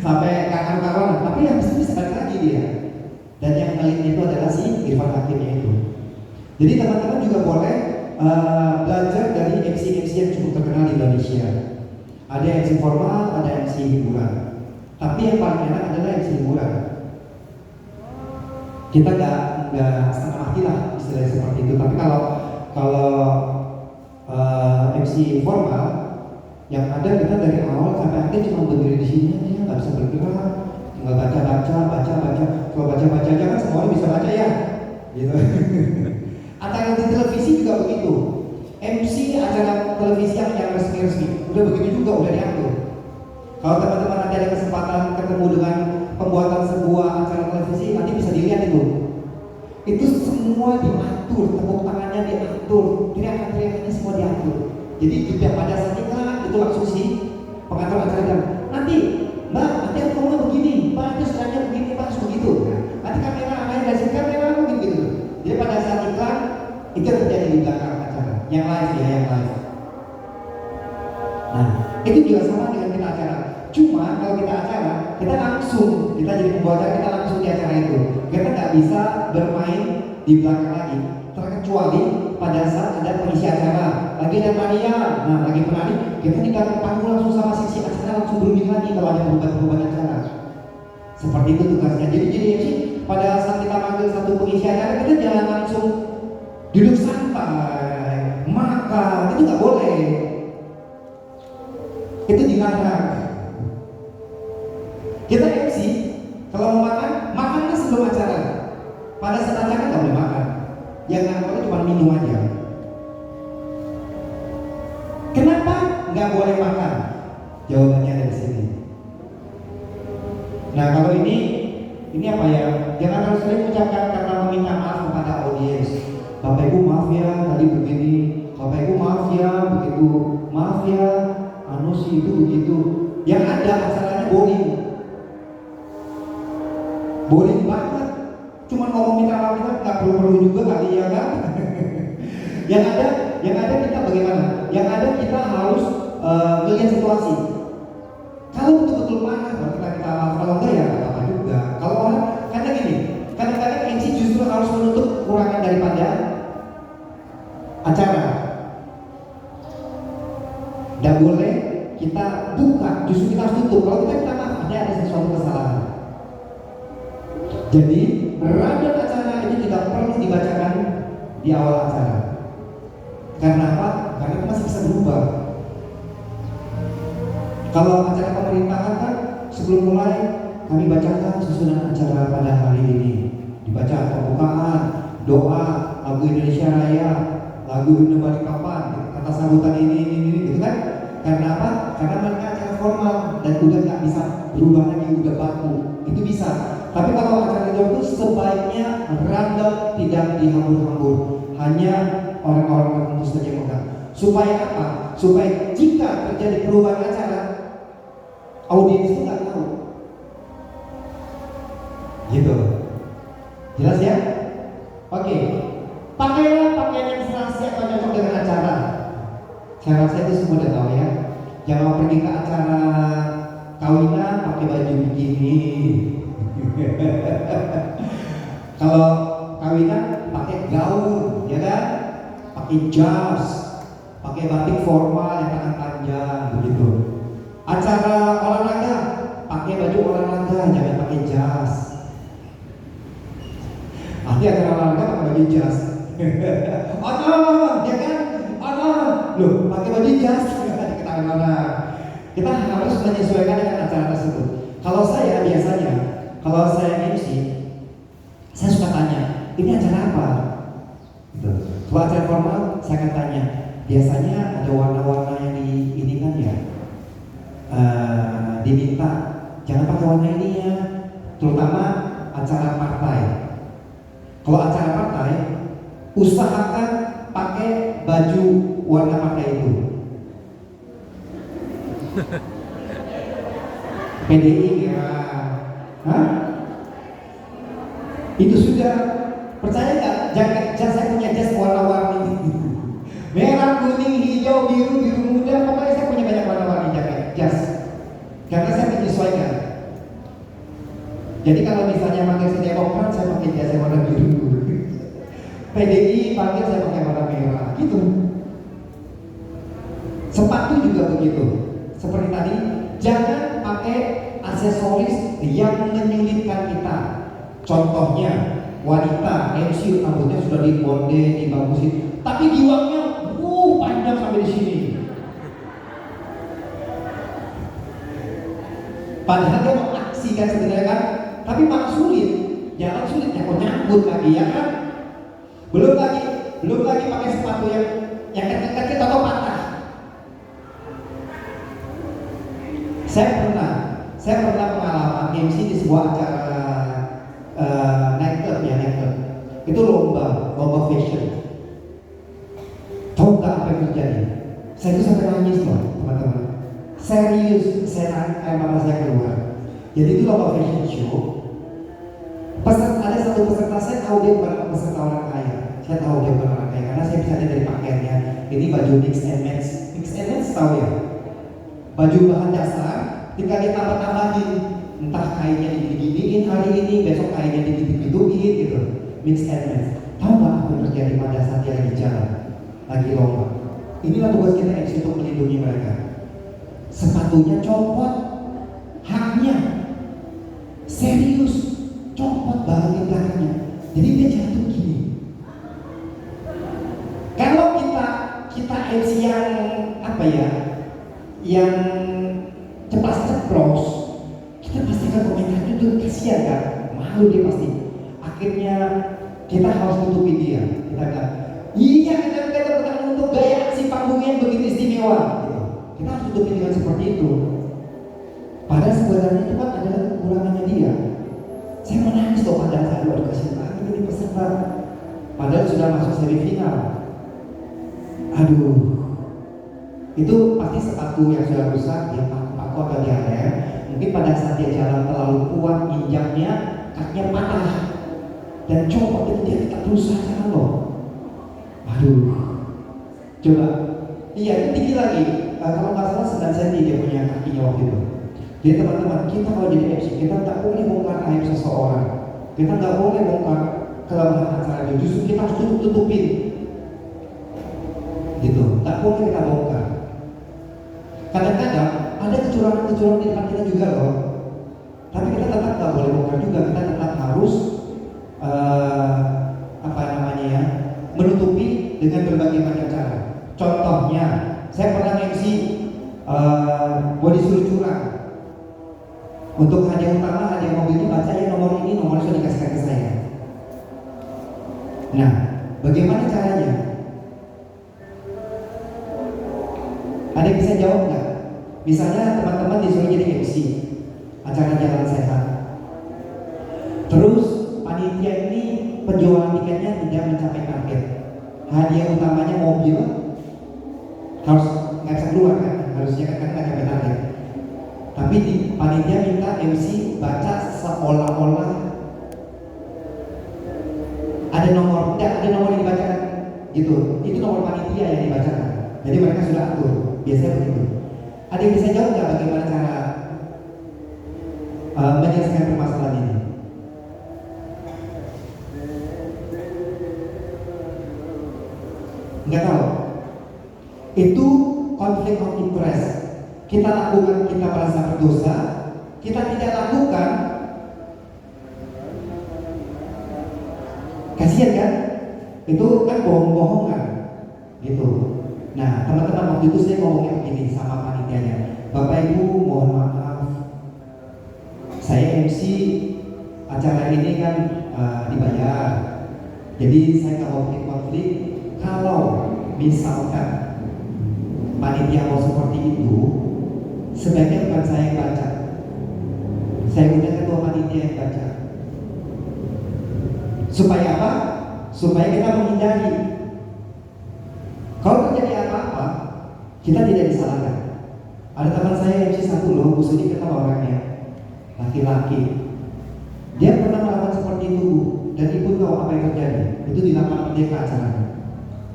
sampai kawan-kawan, tapi yang bisa balik lagi dia. Dan yang ngelitnya itu adalah si Irfan Hakimnya itu. Jadi teman-teman juga boleh belajar dari MC-MC yang cukup terkenal di Indonesia. Ada MC formal, ada MC hiburan. Tapi yang paling enak adalah MC hiburan. Kita nggak setengah mati lah istilahnya seperti itu. Tapi kalau MC formal, yang ada kita dari awal sampai akhir cuma berdiri di sini aja, nggak bisa bergerak, tinggal baca. Kalau baca aja kan semuanya bisa baca ya, gitu. Acara di televisi juga begitu. MC acara televisi yang resmi-resmi udah begitu juga, udah diatur. Kalau teman-teman nanti ada kesempatan ketemu dengan pembuatan sebuah acara televisi, nanti bisa dilihat itu semua diatur, tepuk tangannya diatur, teriakan-teriakannya semua diatur. Jadi juga pada saat itu langsung sih pengatur acara bilang, nanti Mbak, nanti aku ngomong begini, Mbak itu setelahnya begini, Mbak harus begitu. Nanti kamera dari sini kamera mungkin gitu. Jadi pada saat iklan itu terjadi di belakang acara, yang live ya, yang live. Nah, itu juga sama dengan kita acara. Cuma kalau kita acara, kita langsung, kita jadi pembawa acara, kita langsung di acara itu. Kita nggak bisa bermain di belakang lagi, terkecuali pada saat ada pengisi acara, lagi ada Maria, nah lagi penari, kita di belakang panggung langsung sama sisi acara langsung berunding lagi kalau ada perubahan-perubahan acara. Seperti itu tugasnya. Jadi pada saat kita panggil satu pengisi acara, kita jangan langsung duduk santai, makan, itu nggak boleh. Itu dilarang. Kita MC, kalau mau makan, makannya sebelum acara. Pada saat acara nggak boleh makan. Yang nggak boleh cuma minum aja. Kenapa nggak boleh makan? Jawabannya dari sini. Nah kalau ini apa ya? Jangan terus sering ucapkan kata meminta maaf kepada audiens. Bapak Ibu maaf ya tadi begini. Bapak Ibu maaf ya begitu. Maaf ya, anu sih itu begitu. Yang ada acaranya boring. Boring banget. Cuma ngomong minta maaf kita nggak perlu juga kali ya kan? yang ada kita bagaimana? Yang ada kita harus melihat situasi. Kalau betul-betul marah baru kita minta maaf. Kalau enggak ya nggak apa-apa juga. Kalau orang karena gini, kadang-kadang MC justru harus menutup kekurangan daripada acara. Dan boleh kita buka, justru kita harus tutup. Kalau kita minta maaf ada sesuatu kesalahan. Jadi rundown acara ini tidak perlu dibacakan di awal acara. Karena apa? Karena itu masih bisa berubah. Kalau acara pemerintahan kan sebelum mulai kami bacakan susunan acara pada hari ini. Dibaca pembukaan, doa, lagu Indonesia Raya, lagu Himne Balikpapan, kata sambutan ini gitu kan? Karena apa? Karena mereka acara formal dan udah nggak bisa berubah lagi, udah baku. Itu bisa. Tapi kalau acara itu sebaiknya rundown, tidak dihambur-hambur, hanya orang-orang tertentu saja yang megang. Supaya apa? Supaya jika terjadi perubahan acara, audiens itu nggak tahu. Gitu. Jelas ya? Oke. Pakailah pakaian yang serasi atau cocok dengan acara. Saya rasa itu semua udah tahu ya. Jangan pergi ke acara kawinan pakai baju bikini. Kalau kawinan pakai gaun, ya kan? Pakai jas, pakai batik formal yang tangan panjang, begitu. Acara olahraga, pakai baju olahraga, jangan pakai jas. Nanti acara olahraga pakai baju jas. Ya kan? Loh, pakai baju jas, ketahuan orang. Kita harus menyesuaikan dengan acara tersebut. Kalau saya biasanya, kalau saya MC, saya suka tanya, ini acara apa? Gitu. Kalau acara formal, saya akan tanya, biasanya ada warna-warna yang ini kan ya, diminta, jangan pakai warna ini ya, terutama acara partai. Kalau acara partai, usahakan pakai baju warna partai itu. PDI ya, itu sudah. Percaya nggak? Jaket jas saya punya jas warna-warni, merah, kuning, hijau, biru muda, pokoknya saya punya banyak warna-warni jaket jas. Karena saya menyesuaikan. Jadi kalau misalnya pakai si Demokrat, saya pakai jas yang warna biru. PDI panggil saya pakai warna merah, gitu. Sepatu juga begitu. Seperti tadi, jangan pakai aksesoris yang menyulitkan kita. Contohnya, wanita MC rambutnya sudah dikonde, dibagusin, tapi giwangnya panjang sampai di sini. Padahal dia mau aksi kan sebenarnya kan, tapi malah sulit. Jangan sulit, nyangkut lagi ya kan. Belum lagi belum lagi pakai sepatu yang kecil-kecil atau patah. Saya pernah pengalaman MC di sebuah acara nightclub. Itu lomba fashion. Tahu nggak apa yang terjadi? Saya itu sampai nangis loh, teman-teman. Serius, air mata saya keluar. Jadi itu lomba fashion show. Ada satu peserta, saya tahu dia bukan peserta orang kaya. Saya tahu dia bukan orang kaya karena saya bisa lihat dari pakaiannya. Ini baju mix and match tahu ya? Baju bahan dasar, tinggal ditambah-tambahin. Entah kainnya diginiin hari ini, besok kainnya digitu-gituin gitu. Mix and match. Tahu nggak apa yang terjadi pada saat dia lagi jalan, lagi lomba? Inilah tugas kita MC untuk melindungi mereka. Sepatunya copot, haknya serius, copot bagian belakangnya. Jadi dia jatuh gini. Kalau kita MC yang apa ya, yang ceplas-ceplos, kita pasti akan komentar itu kasihan kan, malu dia pasti. Akhirnya kita harus tutupi dia. Kita bilang, iya kita untuk gaya si panggungnya yang begitu istimewa. Gitu. Kita harus tutupi dengan seperti itu. Padahal sebenarnya itu kan adalah kekurangannya dia. Saya menangis loh pada saat itu, kasih lagi ini peserta. Padahal sudah masuk seri final. Aduh, itu pasti sepatu yang sudah rusak, dia paku atau dia rem. Mungkin pada saat dia jalan terlalu kuat, injaknya, kakinya patah dan copot itu dia tetap rusak jalan loh. Aduh, coba, iya itu tinggi lagi. Kalau nggak salah 9 cm dia punya kakinya waktu itu. Jadi teman-teman, kita kalau jadi MC, kita nggak boleh bongkar aib seseorang. Kita nggak boleh bongkar kelemahan acara itu. Justru kita harus tutupin. Gitu, nggak boleh kita bongkar. Kadang-kadang ada kecurangan di depan kita juga loh. Tapi kita tetap nggak boleh bongkar juga. Kita tetap harus menutupi dengan berbagai macam cara. Contohnya, saya pernah MC mau disuruh curang. Untuk hadiah utama, hadiah mobilnya baca ya nomornya sudah dikasihkan ke saya. Nah, bagaimana caranya? Ada yang bisa jawab nggak? Misalnya teman-teman disuruh jadi MC acara Jalan Sehat. Terus panitia ini penjualan tiketnya tidak mencapai target. Hadiah utamanya mobil harus nggak bisa keluar kan? Harusnya kan nggak capai target. Tapi di panitia minta MC baca seolah-olah ada nomor yang dibacakan gitu. Itu nomor panitia yang dibacakan. Jadi mereka sudah atur. Biasanya begitu. Ada yang bisa jawab nggak bagaimana cara menyelesaikan permasalahan ini? Nggak tahu. Itu konflik of interest. Kita lakukan, kita merasa berdosa. Kita tidak lakukan, kasihan kan? Itu kan bohong-bohongan, gitu. Nah, teman-teman, waktu itu saya ngomongnya begini sama panitianya. Bapak Ibu, mohon maaf, saya MC acara ini kan dibayar. Jadi saya nggak mau bikin konflik. Kalau misalkan panitia mau seperti itu, sebaiknya bukan saya yang baca. Saya udah ketua panitia yang baca. Supaya apa? Supaya kita menghindari. Kalau terjadi apa-apa, kita tidak disalahkan. Ada teman saya MC satu loh, Bu Sudi kenal orangnya, laki-laki. Dia pernah melakukan seperti itu, Bu, dan Ibu tahu apa yang terjadi. Itu di lapangan merdeka acaranya.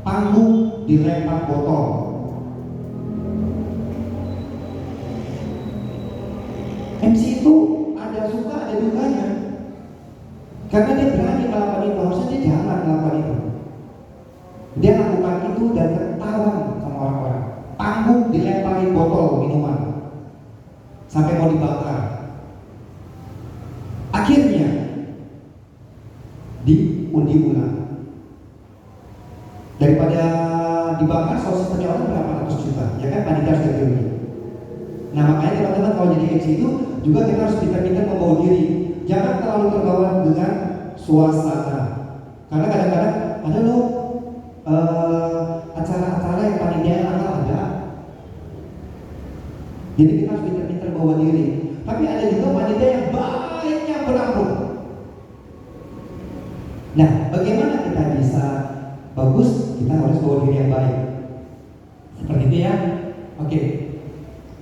Panggung dilempar botol. MC itu ada suka, ada dukanya. Karena dia berani melakukan itu, harusnya dia jangan melakukan itu. Dia lakukan itu dan tertawan sama orang-orang. Panggung dilempari botol minuman sampai mau dibakar. Akhirnya diundi ulang. Daripada dibakar, sosis penjualan berapa ratus juta, ya kan panitia harus diterima. Nah makanya teman-teman kalau jadi MC itu juga kita harus pintar-pintar membawa diri. Jangan terlalu terbawa dengan suasana. Karena kadang-kadang ada loh acara-acara yang panitia ada. Jadi kita harus pintar-pintar bawa diri. Tapi ada juga panitia yang banyak berampung. Nah, bagaimana kita bisa bagus? Kita harus bawa diri yang baik. Seperti itu ya. Oke.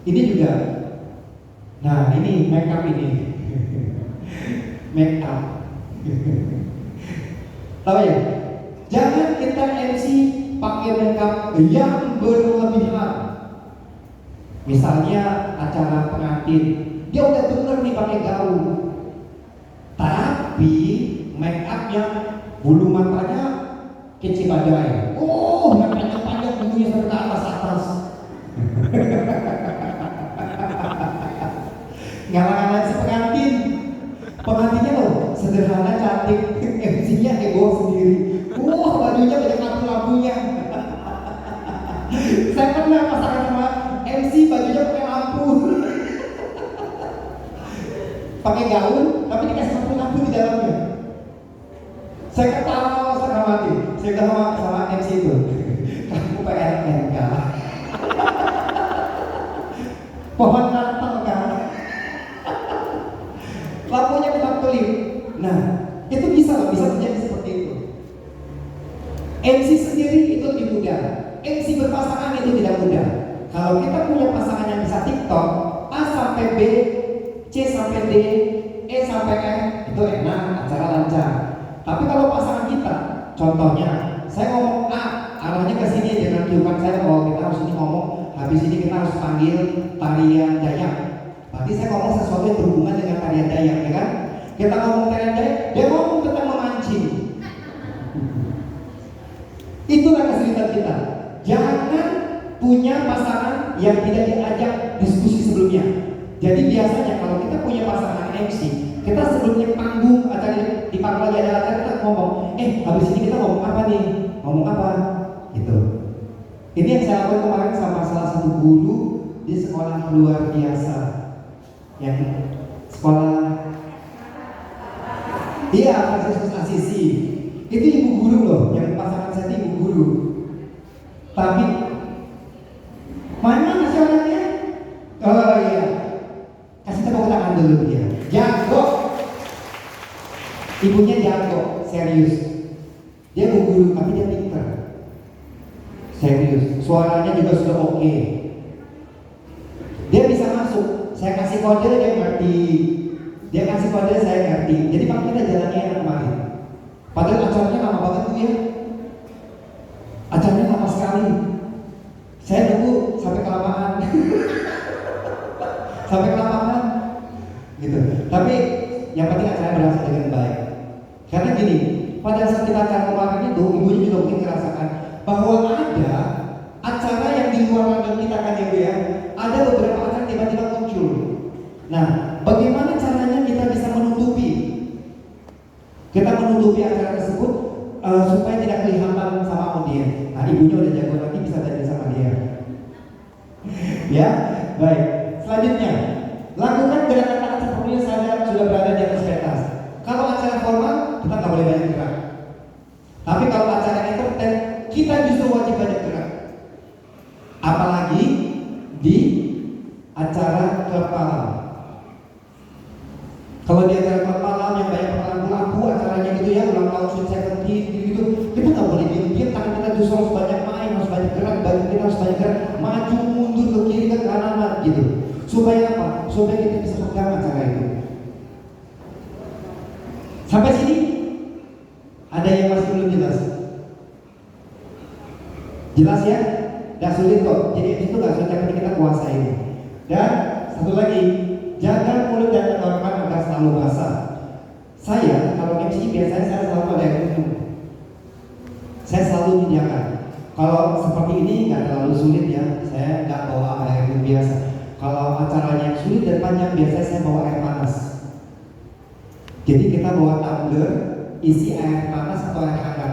Ini juga. Nah, ini make up ini. Make up. Tahu ya? Jangan kita MC pakai make up yang berlebihan. Misalnya acara pengantin, dia udah bener nih pakai gaun, tapi make upnya bulu matanya kecil badai. Oh, yang panjang-panjang bulunya sampai ke atas. Ngalah-ngalah si pengantinnya loh sederhana cantik, MC-nya ego sendiri. Wah, bajunya banyak lampu-lampunya. Saya pernah pasangan sama MC bajunya pakai lampu, pakai gaun, tapi dikasih lampu-lampu di dalamnya. Saya ketawa, saya mati. Saya ketawa sama MC itu. Kamu PNK. Pohon Natal kan? Lampunya tetap kelip. Nah, itu bisa terjadi seperti itu. MC sendiri itu lebih mudah. MC berpasangan itu tidak mudah. Kalau kita punya pasangan yang bisa TikTok, A sampai B, C sampai D, E sampai F, itu enak, acara lancar. Tapi kalau pasangan kita, contohnya, saya ngomong A, arahnya ke sini, jangan tiupan saya bahwa kita harus ini ngomong, habis ini kita harus panggil tarian Dayak. Berarti saya ngomong sesuatu yang berhubungan dengan tarian Dayak, ya kan? Kita ngomong tarian Dayak, dia ngomong tentang memancing. Itulah kesulitan kita. Jangan punya pasangan yang tidak diajak diskusi sebelumnya. Jadi biasanya kalau kita punya pasangan MC, kita sebelumnya panggung acara di panggung lagi ada acara kita ngomong, habis ini kita ngomong apa nih? Ngomong apa? Gitu. Ini yang saya lakukan kemarin sama salah satu guru di sekolah luar biasa, yang sekolah, iya, Fransiskus Asisi. Itu ibu guru loh, yang pasangan saya itu ibu guru. Tapi mana sih orangnya? Oh iya, kasih tepuk tangan dulu dia. Jago, ibunya jago, serius. Dia ibu guru, tapi dia pintar, serius. Suaranya juga sudah oke. Dia bisa masuk. Saya kasih kode dia ngerti. Dia kasih kode saya ngerti. Jadi pak kita jalannya enak kemarin. Padahal acaranya lama banget tuh ya. Acaranya lama sekali. Saya nunggu sampai kelamaan. Sampai kelamaan gitu. Tapi yang penting acara berlangsung dengan baik. Karena gini, pada saat kita acara kemarin itu, ibunya juga mungkin merasakan bahwa ada acara yang di luar rangka kita kan ya Bu ya. Ada beberapa acara tiba-tiba muncul. Nah, bagaimana caranya kita bisa menutupi? Kita menutupi acara tersebut supaya tidak kelihatan sama audiens. Nah, ibunya udah jago, nanti bisa tanya sama dia. Ya, baik. Selanjutnya, lakukan gerakan tangan sepenuhnya sadar sudah berada di atas pentas. Kalau acara formal, kita nggak boleh banyak gerak. Tapi kalau acara entertain, kita justru wajib banyak gerak. Apalagi di acara klub malam. Kalau di acara klub malam yang banyak lampu-lampu, acaranya gitu ya, ulang tahun Sweet Seventeen gitu, kita nggak boleh diam-diam, tangan kita justru harus banyak main, harus banyak gerak, badan kita harus banyak gerak, maju mundur ke kiri ke kanan gitu. Supaya apa? Supaya kita bisa pegang acara itu. Sampai sini ada yang masih belum jelas? Jelas ya? Gak sulit kok. Jadi itu gak sulit, yang penting kita kuasai. Dan satu lagi, jaga mulut dan tenggorokan agar selalu basah. Saya kalau MC biasanya saya selalu ada yang minum. Saya selalu menyediakan. Kalau seperti ini nggak terlalu sulit ya. Saya nggak bawa air minum biasa. Kalau acaranya yang sulit dan panjang, biasanya saya bawa air panas. Jadi kita bawa tumbler isi air panas atau air hangat.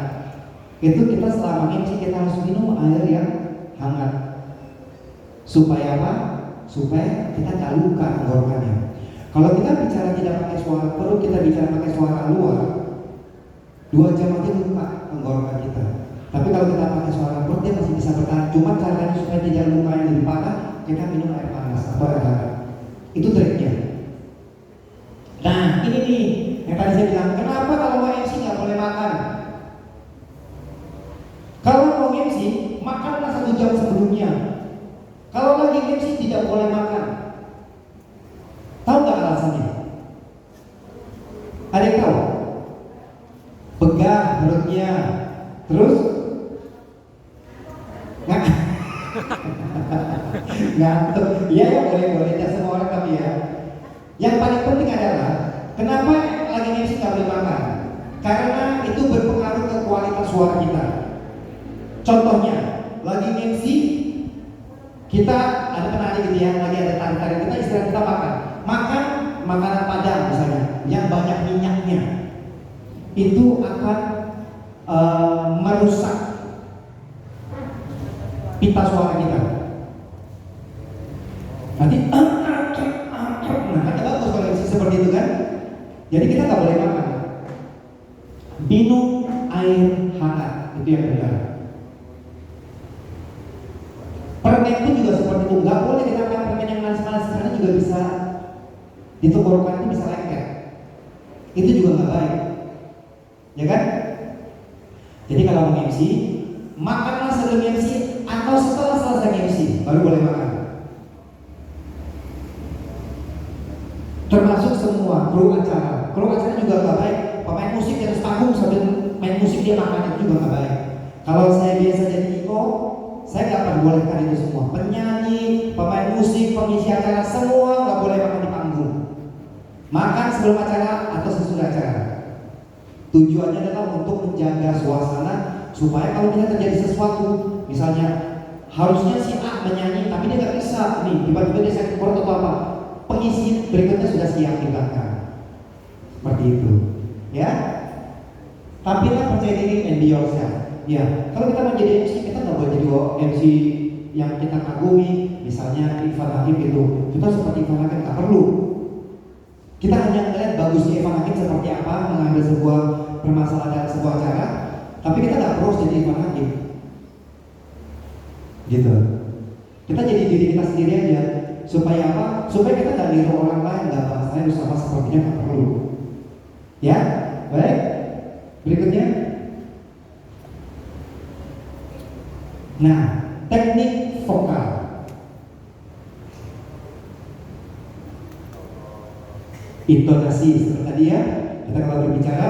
Itu kita selama MC kita harus minum air yang hangat. Supaya apa? Supaya kita nggak luka tenggorokannya. Kalau kita bicara tidak pakai suara perut, kita bicara pakai suara luar, 2 jam aja luka tenggorokan kita. Tapi kalau kita pakai suara lembut dia masih bisa bertahan. Cuma caranya supaya tidak luka yang lebih parah, kita minum air panas atau air hangat. Itu triknya. Nah ini nih yang tadi saya bilang, kenapa kalau mau MC nggak boleh makan? Kalau mau MC, makanlah 1 jam sebelumnya. Kalau lagi MC tidak boleh makan. Tahu nggak alasannya? Ada yang tahu? Begah perutnya, terus ngantuk. Iya ya, boleh tidak semua orang tapi ya. Yang paling penting adalah kenapa lagi MC nggak boleh makan? Karena itu berpengaruh ke kualitas suara kita. Contohnya, lagi MC kita ada penari gitu ya, lagi ada tari-tari kita istilah kita makan makanan padang misalnya, yang banyak minyaknya, itu akan merusak pita suara kita. Nanti nah kan bagus kalau MC seperti itu kan. Jadi kita nggak boleh makan. Minum air hangat, itu yang benar. Permen pun juga seperti itu, nggak boleh kita makan permen yang manis-manis karena juga bisa di tenggorokan itu bisa lengket. Itu juga nggak baik, ya kan? Jadi kalau mau MC, makanlah sebelum MC atau setelah selesai MC baru boleh makan. Termasuk semua kru acara juga nggak baik. Pemain musik yang setanggung sambil main musik dia makan, itu juga nggak baik. Kalau saya biasa jadi Iko, saya nggak perbolehkan itu semua. Penyanyi, pemain musik, pengisi acara, semua nggak boleh makan di panggung. Makan sebelum acara atau sesudah acara. Tujuannya adalah untuk menjaga suasana supaya kalau tidak terjadi sesuatu, misalnya harusnya si A menyanyi tapi dia nggak bisa, nih tiba-tiba dia sakit perut atau apa, pengisi berikutnya sudah siap di belakang. Seperti itu, ya. Tampillah percaya diri and be yourself. Ya, kalau kita mau jadi MC, kita nggak boleh jadi MC yang kita kagumi, misalnya Irfan Hakim itu. Kita seperti Irfan Hakim nggak perlu. Kita hanya melihat bagusnya Irfan Hakim seperti apa mengambil sebuah permasalahan dalam sebuah acara, tapi kita nggak perlu jadi Irfan Hakim. Gitu. Kita jadi diri kita sendiri aja. Supaya apa? Supaya kita nggak niru orang lain, nggak bahasanya sama sepertinya, nggak perlu. Ya, baik. Berikutnya. Nah, teknik vokal. Intonasi seperti tadi ya. Kita kalau berbicara,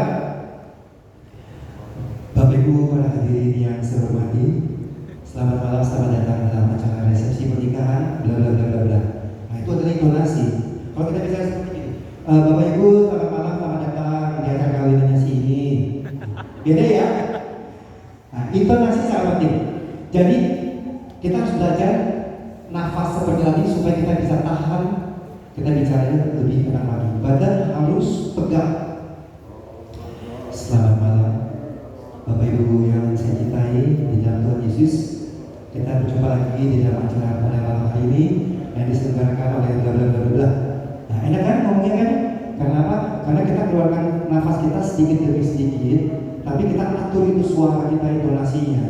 Bapak Ibu para hadirin yang saya hormati, selamat malam, selamat datang dalam acara resepsi pernikahan, bla bla bla bla bla. Nah itu adalah intonasi. Kalau kita bicara seperti ini, Bapak Ibu selamat malam, selamat datang di acara kawinannya si ini. Beda ya. Nah intonasi sangat penting. Jadi kita harus belajar nafas seperti tadi supaya kita bisa tahan, kita bicara lebih tenang lagi. Badan harus tegak. Selamat malam, Bapak Ibu yang saya cintai di dalam Tuhan Yesus. Kita berjumpa lagi di dalam acara pada malam hari ini yang diselenggarakan oleh bla bla bla bla. Nah, enak kan ngomongnya kan? Karena apa? Karena kita keluarkan nafas kita sedikit demi sedikit, tapi kita atur itu suara kita, intonasinya.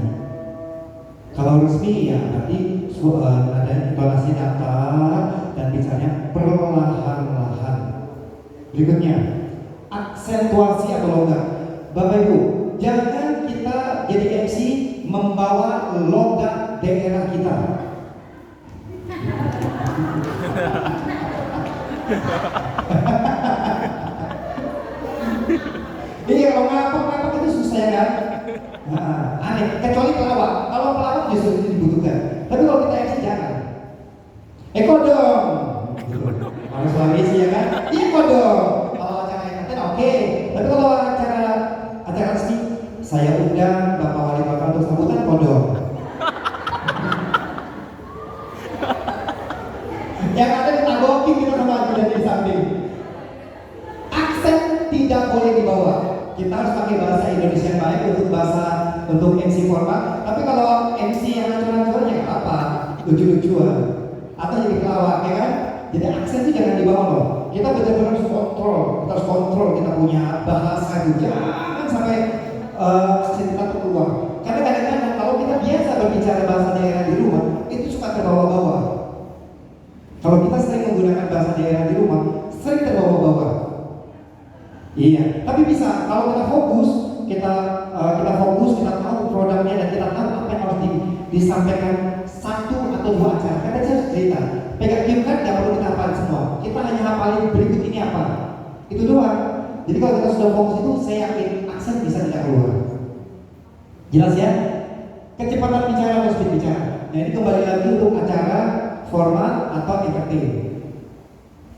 Kalau resmi ya berarti ada intonasi datar dan bicaranya perlahan-lahan. Berikutnya, aksentuasi atau logat. Bapak Ibu, jangan kita jadi MC membawa logat daerah kita. Iya, kalau ngapok-ngapok itu susah ya kan? Aneh, kecuali pelawak. Kalau pelawak justru dibutuhkan. Tapi kalau kita MC jangan. Eko dong. Harus suami sih ya kan? Iya kok dong. Kalau acara entertain oke. Tapi kalau acara resmi, saya undang Bapak Wali Kota untuk sambutan kodok. Yang ada ditagokin kita sama kita di samping. Aksen tidak boleh dibawa. Kita harus pakai bahasa Indonesia yang baik untuk MC formal. Tapi kalau MC yang ancur-ancuran ya nggak apa, lucu-lucuan atau jadi pelawak ya kan. Jadi aksen itu jangan dibawa loh. Kita benar-benar harus kontrol. Kita harus kontrol kita punya bahasa itu. Jangan sampai aksen kita keluar. Karena kadang-kadang bicara bahasa daerah di rumah, itu suka terbawa-bawa. Kalau kita sering menggunakan bahasa daerah di rumah, sering terbawa-bawa. Iya, tapi bisa kalau kita fokus, kita tahu produknya dan kita tahu apa yang harus disampaikan satu atau dua acara. Kita harus cerita. Pegang cue card nggak perlu kita hafalin semua. Kita hanya hafalin berikut ini apa. Itu doang. Jadi kalau kita sudah fokus itu, saya yakin aksen bisa tidak keluar. Jelas ya? Kecepatan bicara atau speed bicara. Nah ini kembali lagi untuk acara formal atau entertain.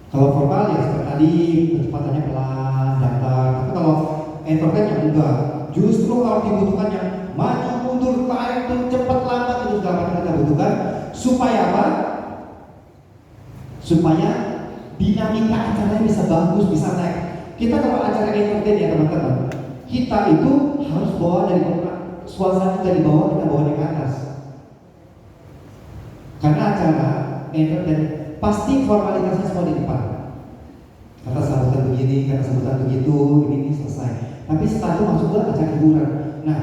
Kalau formal ya seperti tadi kecepatannya pelan, datar. Tapi kalau entertain ya enggak. Justru kalau dibutuhkan yang maju, mundur, tarik, cepat, lambat itu segala macam kita butuhkan. Supaya apa? Supaya dinamika acaranya bisa bagus, bisa naik. Kita kalau acara entertain ya teman-teman, kita itu harus bawa dari suasana dari bawah, kita bawa ke atas. Karena acara entertain pasti formalitasnya semua di depan. Kata sambutan begini, kata sambutan begitu, ini selesai. Tapi setelah itu masuk ke acara hiburan. Nah,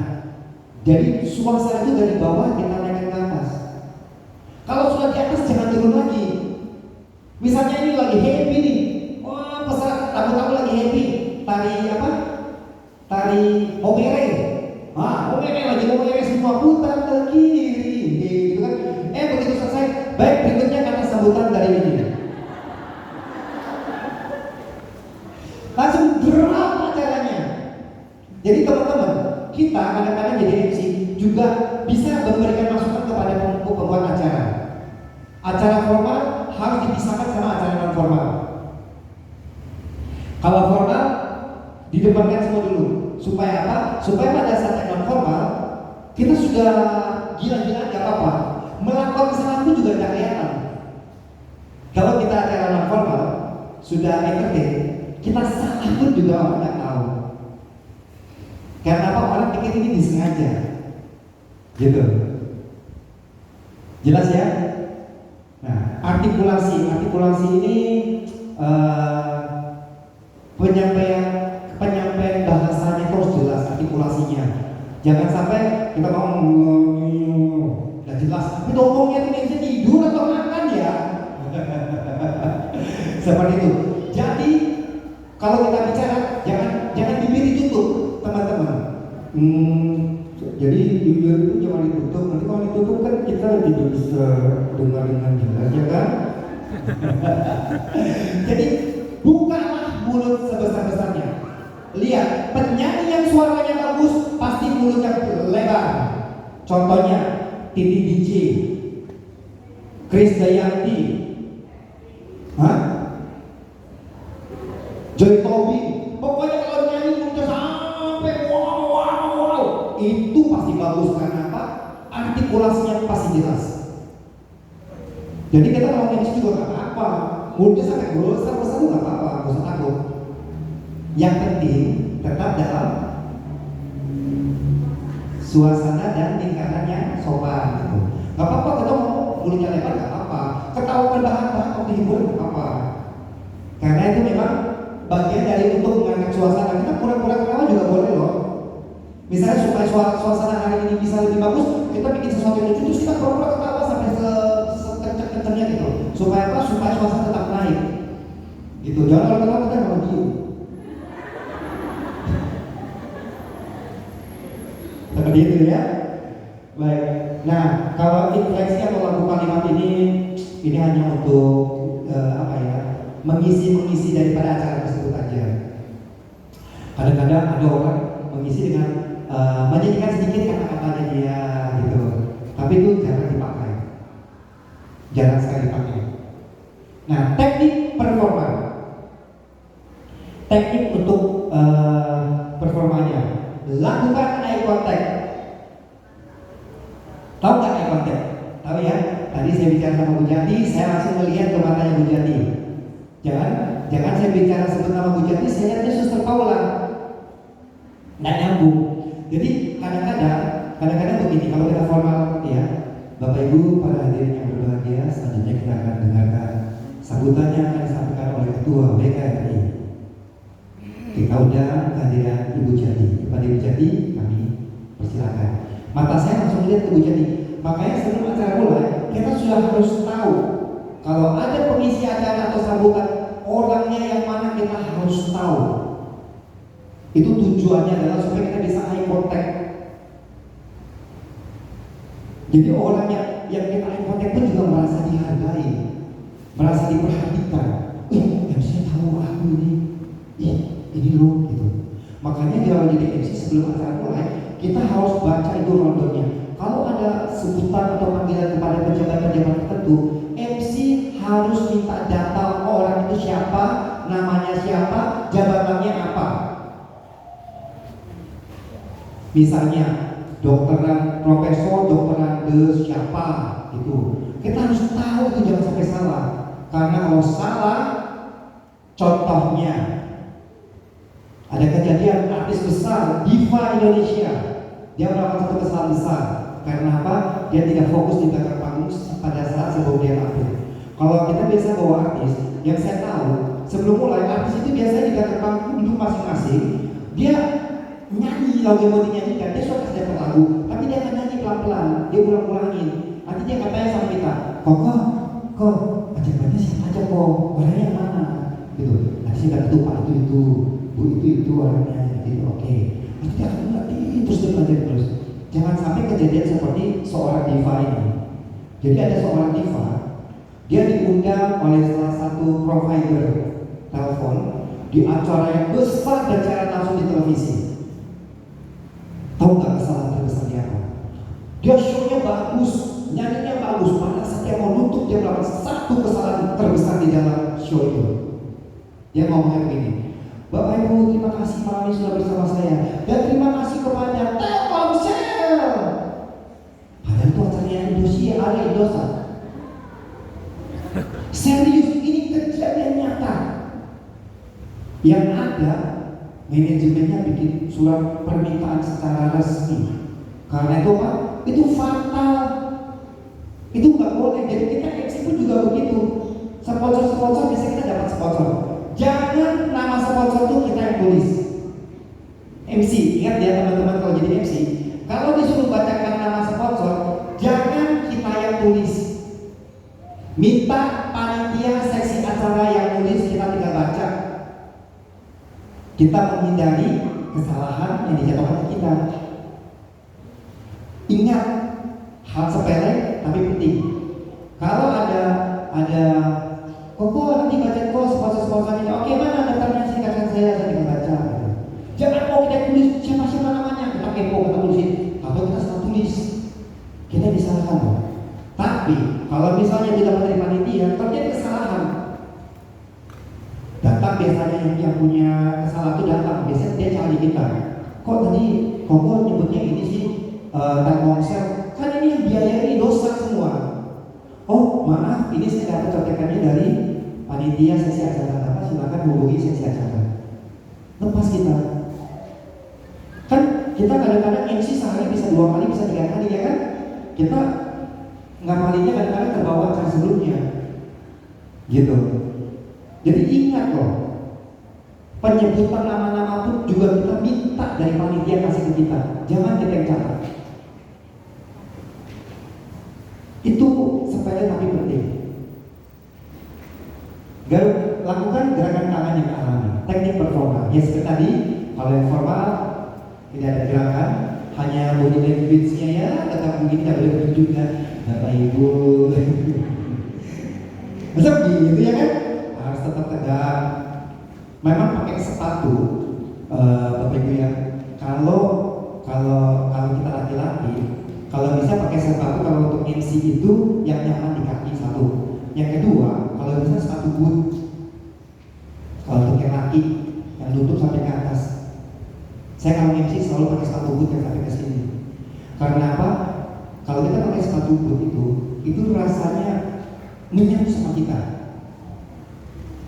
jadi suasana itu dari bawah kita naikkan ke atas. Kalau sudah di atas jangan turun lagi. Misalnya ini lagi happy nih, wah peserta tamu-tamu lagi happy, tari apa? Tari omere. Omere lagi omere semua putar ke kiri, gitu kan? Begitu selesai, baik berikutnya kata sambutan dari ini. Langsung drop acaranya. Jadi teman-teman, kita kadang-kadang jadi MC juga bisa memberikan masukan kepada pembuat acara. Acara formal harus dipisahkan sama acara non formal. Kalau formal didepankan semua dulu. Supaya apa? Supaya pada saat non formal kita sudah gila-gilaan gak apa-apa. Melakukan kesalahan itu juga tidak kelihatan. Kalau kita acara non formal sudah entertain, kita salah pun juga orang nggak tahu. Karena apa? Orang pikir ini disengaja, gitu. Jelas ya? Nah, artikulasi ini penyampaian bahasanya harus jelas artikulasinya. Jangan sampai kita ngomong nggak jelas. Tapi ngomongnya itu bisa tidur atau makan ya? Seperti itu. Jadi kalau kita bicara jangan bibir ditutup, teman-teman. Jadi bibir itu jangan ditutup. Nanti kalau ditutup kan kita tidak bisa dengar dengan jelas, ya kan? Jadi bukalah mulut sebesar-besarnya. Lihat, penyanyi yang suaranya bagus pasti mulutnya lebar. Contohnya Titi DJ, Krisdayanti, Joy Tobing. Pokoknya kalau nyanyi mulutnya sampai wow, itu pasti bagus. Karena apa? Artikulasinya pasti jelas. Jadi kita kalau nyanyi juga nggak apa-apa, mulutnya sampai besar nggak apa-apa, nggak usah takut. Yang penting tetap dalam suasana dan tingkatannya sopan gitu. Gak apa-apa kita ngomong mulutnya lebar, gak apa-apa. Ketawa terbahak-bahak waktu hiburan gak apa-apa. Karena itu memang bagian dari untuk mengangkat suasana. Kita pura-pura ketawa juga boleh loh. Misalnya supaya suasana hari ini bisa lebih bagus, kita bikin sesuatu yang lucu, terus kita pura-pura ketawa sampai sekencang-kencangnya gitu. Supaya apa? Supaya suasana tetap naik. Gitu. Jangan kalau ketawa kita nggak mau diem. Seperti itu ya. Baik. Nah, kalau infleksi atau lagu kalimat ini hanya untuk mengisi daripada acara tersebut aja. Kadang-kadang ada orang mengisi dengan menyanyikan sedikit kata-katanya dia gitu. Tapi itu jarang dipakai. Jarang sekali dipakai. Nah, teknik performa. Teknik untuk performanya. Lakukan eye contact. Tahu nggak eye contact? Tahu ya? Tadi saya bicara sama Bu Jati, saya langsung melihat ke matanya Bu Jati. Jangan saya bicara sebut nama Bu Jati, saya lihatnya Suster Paula. Nggak nyambung. Jadi kadang-kadang begini, kalau kita formal ya, Bapak Ibu para hadirin yang berbahagia, selanjutnya kita akan dengarkan sambutannya akan disampaikan oleh Ketua BKRI. Kita undang kehadiran Ibu Jati. Kepada Ibu Jati kami persilakan. Mata saya langsung lihat ke Bu Jati. Makanya sebelum acara mulai, kita sudah harus tahu kalau ada pengisi acara atau sambutan, orangnya yang mana kita harus tahu. Itu tujuannya adalah supaya kita bisa eye contact. Jadi orang yang kita eye contact pun juga merasa dihargai, merasa diperhatikan. MC tahu aku ini loh gitu. Makanya dia jadi MC sebelum acara mulai, kita harus baca itu rundownnya. Kalau ada sebutan atau panggilan kepada pejabat-pejabat tertentu, MC harus minta data orang itu siapa, namanya siapa, jabatannya apa. Misalnya dokteran profesor, dokteran siapa gitu. Kita harus tahu itu, jangan sampai salah. Karena kalau salah, contohnya ada kejadian artis besar, diva Indonesia, dia melakukan satu kesalahan besar. Karena apa? Dia tidak fokus di belakang panggung pada saat sebelum dia tampil. Kalau kita biasa bawa artis, yang saya tahu sebelum mulai artis itu biasanya di belakang panggung duduk masing-masing. Dia nyanyi lagu yang mau dinyanyikan, dia suka kasih lagu, tapi dia akan nyanyi pelan-pelan, dia ulang-ulangin. Nanti dia katanya sama kita, kok pejabatnya siapa aja kok, orangnya yang mana? Gitu. Nanti saya tahu pak itu, bu itu orangnya, gitu. Oke. Nanti dia akan ngerti terus dia belajar terus. Jangan sampai kejadian seperti seorang diva ini. Jadi ada seorang diva, dia diundang oleh salah satu provider telepon di acara yang besar dan siaran langsung di televisi. Tahu nggak kesalahan terbesar dia apa? Dia show-nya bagus, nyanyinya bagus, pada saat dia mau nutup dia melakukan satu kesalahan terbesar di dalam show itu. Dia ngomongnya begini, Bapak Ibu terima kasih malam ini sudah bersama saya, dan terima kasih kepada Telkomsel. Padahal itu acaranya Indosiar, ada Indosat. Serius, ini kejadian nyata. Yang ada, manajemennya bikin surat permintaan secara resmi. Karena itu Pak, itu fatal. Itu nggak boleh. Jadi kita MC pun juga begitu. Sponsor biasanya kita dapat sponsor. Jangan nama sponsor itu kita yang tulis. MC, ingat ya teman-teman kalau jadi MC, kalau disuruh bacakan nama sponsor, jangan kita yang tulis. Minta panitia seksi acara yang tulis, kita tinggal baca. Kita menghindari kesalahan yang dijatuhkan ke kita. Ingat, hal sepele tapi penting. Kalau ada kok nanti baca kok sponsor ini, oke mana daftarnya silakan saya tinggal baca. Jangan mau kita tulis siapa namanya, kita kepo kita tulisin, atau kita salah tulis, kita disalahkan loh. Tapi kalau misalnya tidak dari panitia terjadi kesalahan, datang biasanya yang punya kesalahan itu datang, biasanya dia cari kita. Kok tadi kok nyebutnya ini sih Telkomsel, kan ini yang biayai dosa semua. Oh maaf, ini saya dapat contekannya dari panitia sesi acara apa, silakan hubungi sesi acara. Lepas kita. Kan kita kadang-kadang MC sehari bisa 2 kali, bisa 3 kali ya kan? Kita ngapalinya kadang-kadang terbawa acara sebelumnya. Gitu. Jadi ingat loh, penyebutan nama-nama pun juga kita minta dari panitia kasih ke kita. Jangan kita yang catat. Itu sepele tapi penting. Lakukan gerakan tangan yang alami, teknik performa. Ya seperti tadi, kalau yang formal tidak ada gerakan, hanya body language-nya ya, tetap begini, tidak boleh begini juga. Bapak Ibu, masa begitu ya kan? Harus tetap tegak. Memang pakai sepatu, Bapak Ibu ya. Kalau kita laki-laki, kalau bisa pakai sepatu kalau untuk MC itu yang nyaman di kaki satu. Yang kedua, kalau bisa sepatu boot. Kalau untuk yang laki, yang tutup sampai ke atas. Saya kalau MC selalu pakai sepatu boot yang sampai ke sini. Karena apa? Kalau kita pakai sepatu boot itu rasanya menyatu sama kita.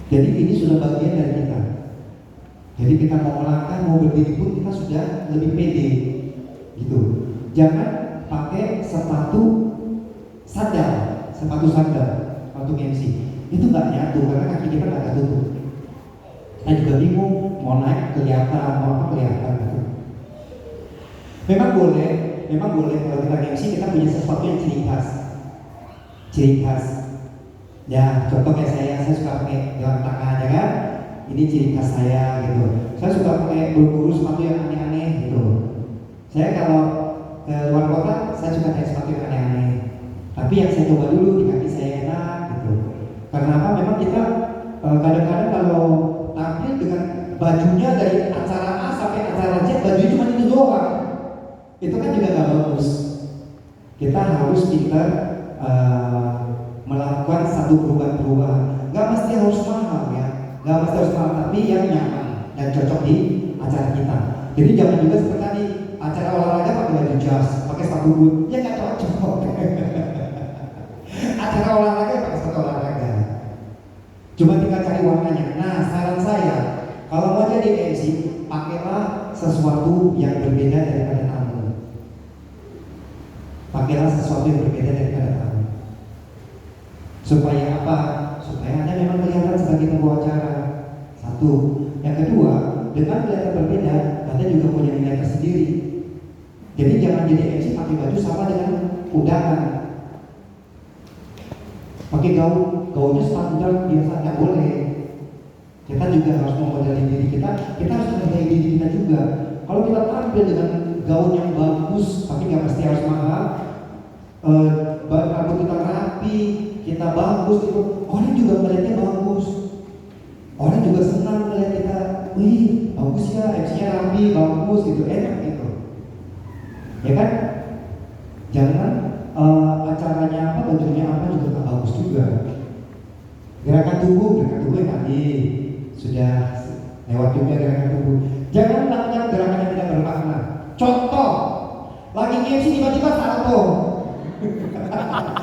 Jadi ini sudah bagian dari kita. Jadi kita mau melangkah, mau berdiri pun kita sudah lebih pede, gitu. Jangan pakai sepatu sandal untuk MC. Itu nggak nyatu karena kaki kita nggak tutup. Kita juga bingung mau naik kelihatan, mau apa kelihatan. Gitu. Memang boleh memang boleh kalau kita MC kita punya sesuatu yang ciri khas. Ciri khas. Ya, contoh kayak saya suka pakai jam tangan ya kan? Ini ciri khas saya gitu. Saya suka pakai buru-buru sepatu yang aneh-aneh gitu. Saya kalau ke luar kota, saya suka pakai sepatu yang aneh-aneh. Tapi yang saya coba dulu di kaki saya enak gitu. Karena apa? Memang kita kadang-kadang kalau tampil dengan bajunya dari acara A sampai acara Z, baju cuma itu doang. Itu kan juga nggak bagus. Kita harus pintar melakukan satu perubahan-perubahan. Nggak mesti harus mahal ya, nggak mesti harus mahal, tapi yang nyaman dan cocok di acara kita. Jadi jangan juga seperti tadi acara olahraga pakai baju jas, pakai sepatu boot, ya nggak cocok. Acara olahraga pakai sepatu olahraga. Cuma tinggal cari warnanya. Nah, saran saya, kalau mau jadi MC, pakailah sesuatu yang berbeda daripada kamu. Pakailah sesuatu yang berbeda daripada kamu. Supaya apa? Supaya Anda memang kelihatan sebagai pembawa acara. Satu. Yang kedua, dengan kelihatan berbeda, Anda juga punya nilai tersendiri. Jadi jangan jadi MC pakai baju sama dengan undangan. Pakai gaunnya standar biasa, nggak boleh. Kita juga harus memodali diri kita harus menghargai diri kita juga. Kalau kita tampil dengan gaun yang bagus, tapi nggak mesti harus mahal, rambut kita rapi, kita bagus, itu orang juga melihatnya bagus. Orang juga senang melihat kita, wih bagus ya, MC-nya rapi, bagus gitu, enak gitu. Ya kan? Jangan acaranya apa, bajunya apa juga nggak bagus juga. Gerakan tubuh yang tadi sudah lewat juga gerakan tubuh. Jangan melakukan gerakan yang tidak bermakna. Contoh, lagi MC tiba-tiba salto.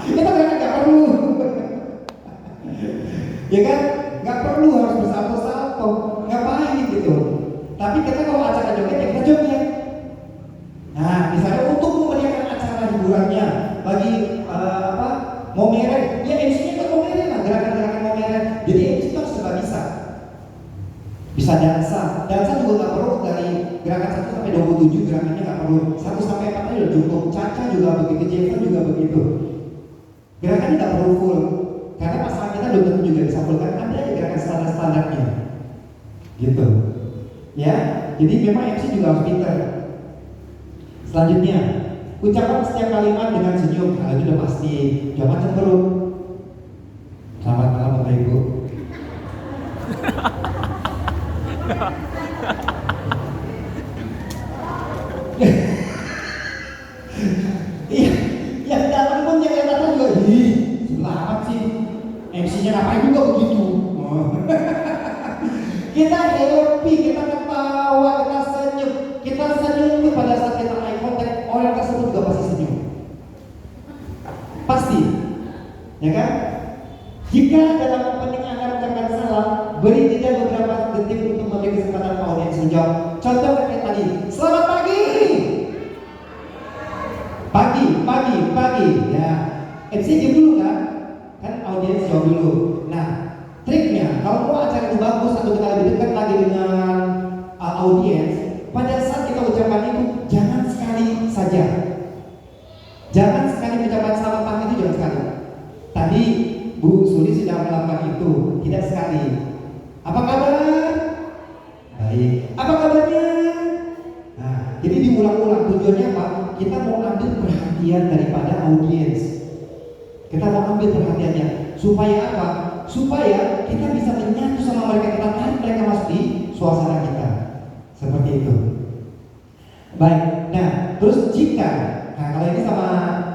Itu gerakan nggak perlu. Ya kan? Nggak perlu harus bersalto-salto. Ngapain gitu? Tapi kita kalau acara joget ya kita joget. Nah, misalnya untuk memeriahkan acara hiburannya, lagi mau mereng, ya MC-nya kan mau mereng lah, gerakan-gerakan mau mereng. Jadi MC itu harus serba bisa dansa juga nggak perlu dari gerakan 1 sampai 27, gerakannya nggak perlu 1 sampai 4 aja udah cukup. Caca juga begitu, Jason juga begitu. Gerakannya nggak perlu full, karena pasangan kita belum tentu juga bisa full, kan ada aja gerakan standar-standarnya, gitu. Ya, jadi memang MC juga harus pintar. Selanjutnya, ucapan setiap kalimat dengan senyum. Nah, itu udah pasti. Jangan cemberut. Selamat malam Bapak Ibu. Iya, yang datang pun yang datang juga, selamat sih. MC-nya ngapain juga begitu. Kita happy, kita ketawa, kita senyum pada saat kita eye contact, orang tersebut juga pasti senyum. Pasti, ya kan? Jika dalam opening Anda mengucapkan salam, beri jeda beberapa detik untuk memberi kesempatan audiens menjawab. Contoh kayak tadi, selamat pagi. Pagi. Ya, MC diam dulu kan audiens jawab dulu. Nah, triknya, kalau mau acara itu bagus atau kita lebih dekat lagi dengan audiens, pada saat kita ucapkan itu jangan sekali saja. Jangan sekali mengucapkan selamat pagi itu, jangan sekali. Tadi Bu Suli sudah melakukan itu, tidak sekali. Apa kabar? Baik. Apa kabarnya? Nah, jadi diulang-ulang. Tujuannya apa? Kita mau ambil perhatian daripada audiens. Kita mau ambil perhatiannya. Supaya apa? Supaya kita bisa menyatu sama mereka, kita tarik mereka masuk di suasana kita. Seperti itu. Baik. Nah, terus kalau ini sama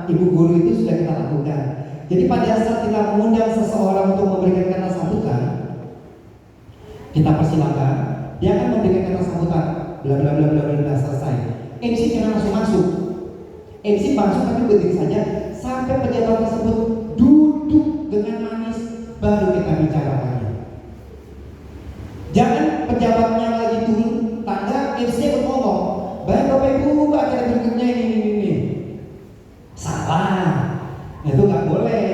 ibu guru itu sudah kita lakukan. Jadi pada saat kita mengundang seseorang untuk memberikan kata sambutan, kita persilakan, dia akan memberikan kata sambutan, bla bla bla bla bla, selesai. MC jangan langsung masuk. MC masuk tapi berdiri saja sampai pejabat tersebut duduk dengan manis, baru kita bicara lagi. Jangan pejabatnya lagi turun tangga, MC ngomong, baik Bapak Ibu, acara berikutnya ini. Salah. Nah, itu nggak boleh.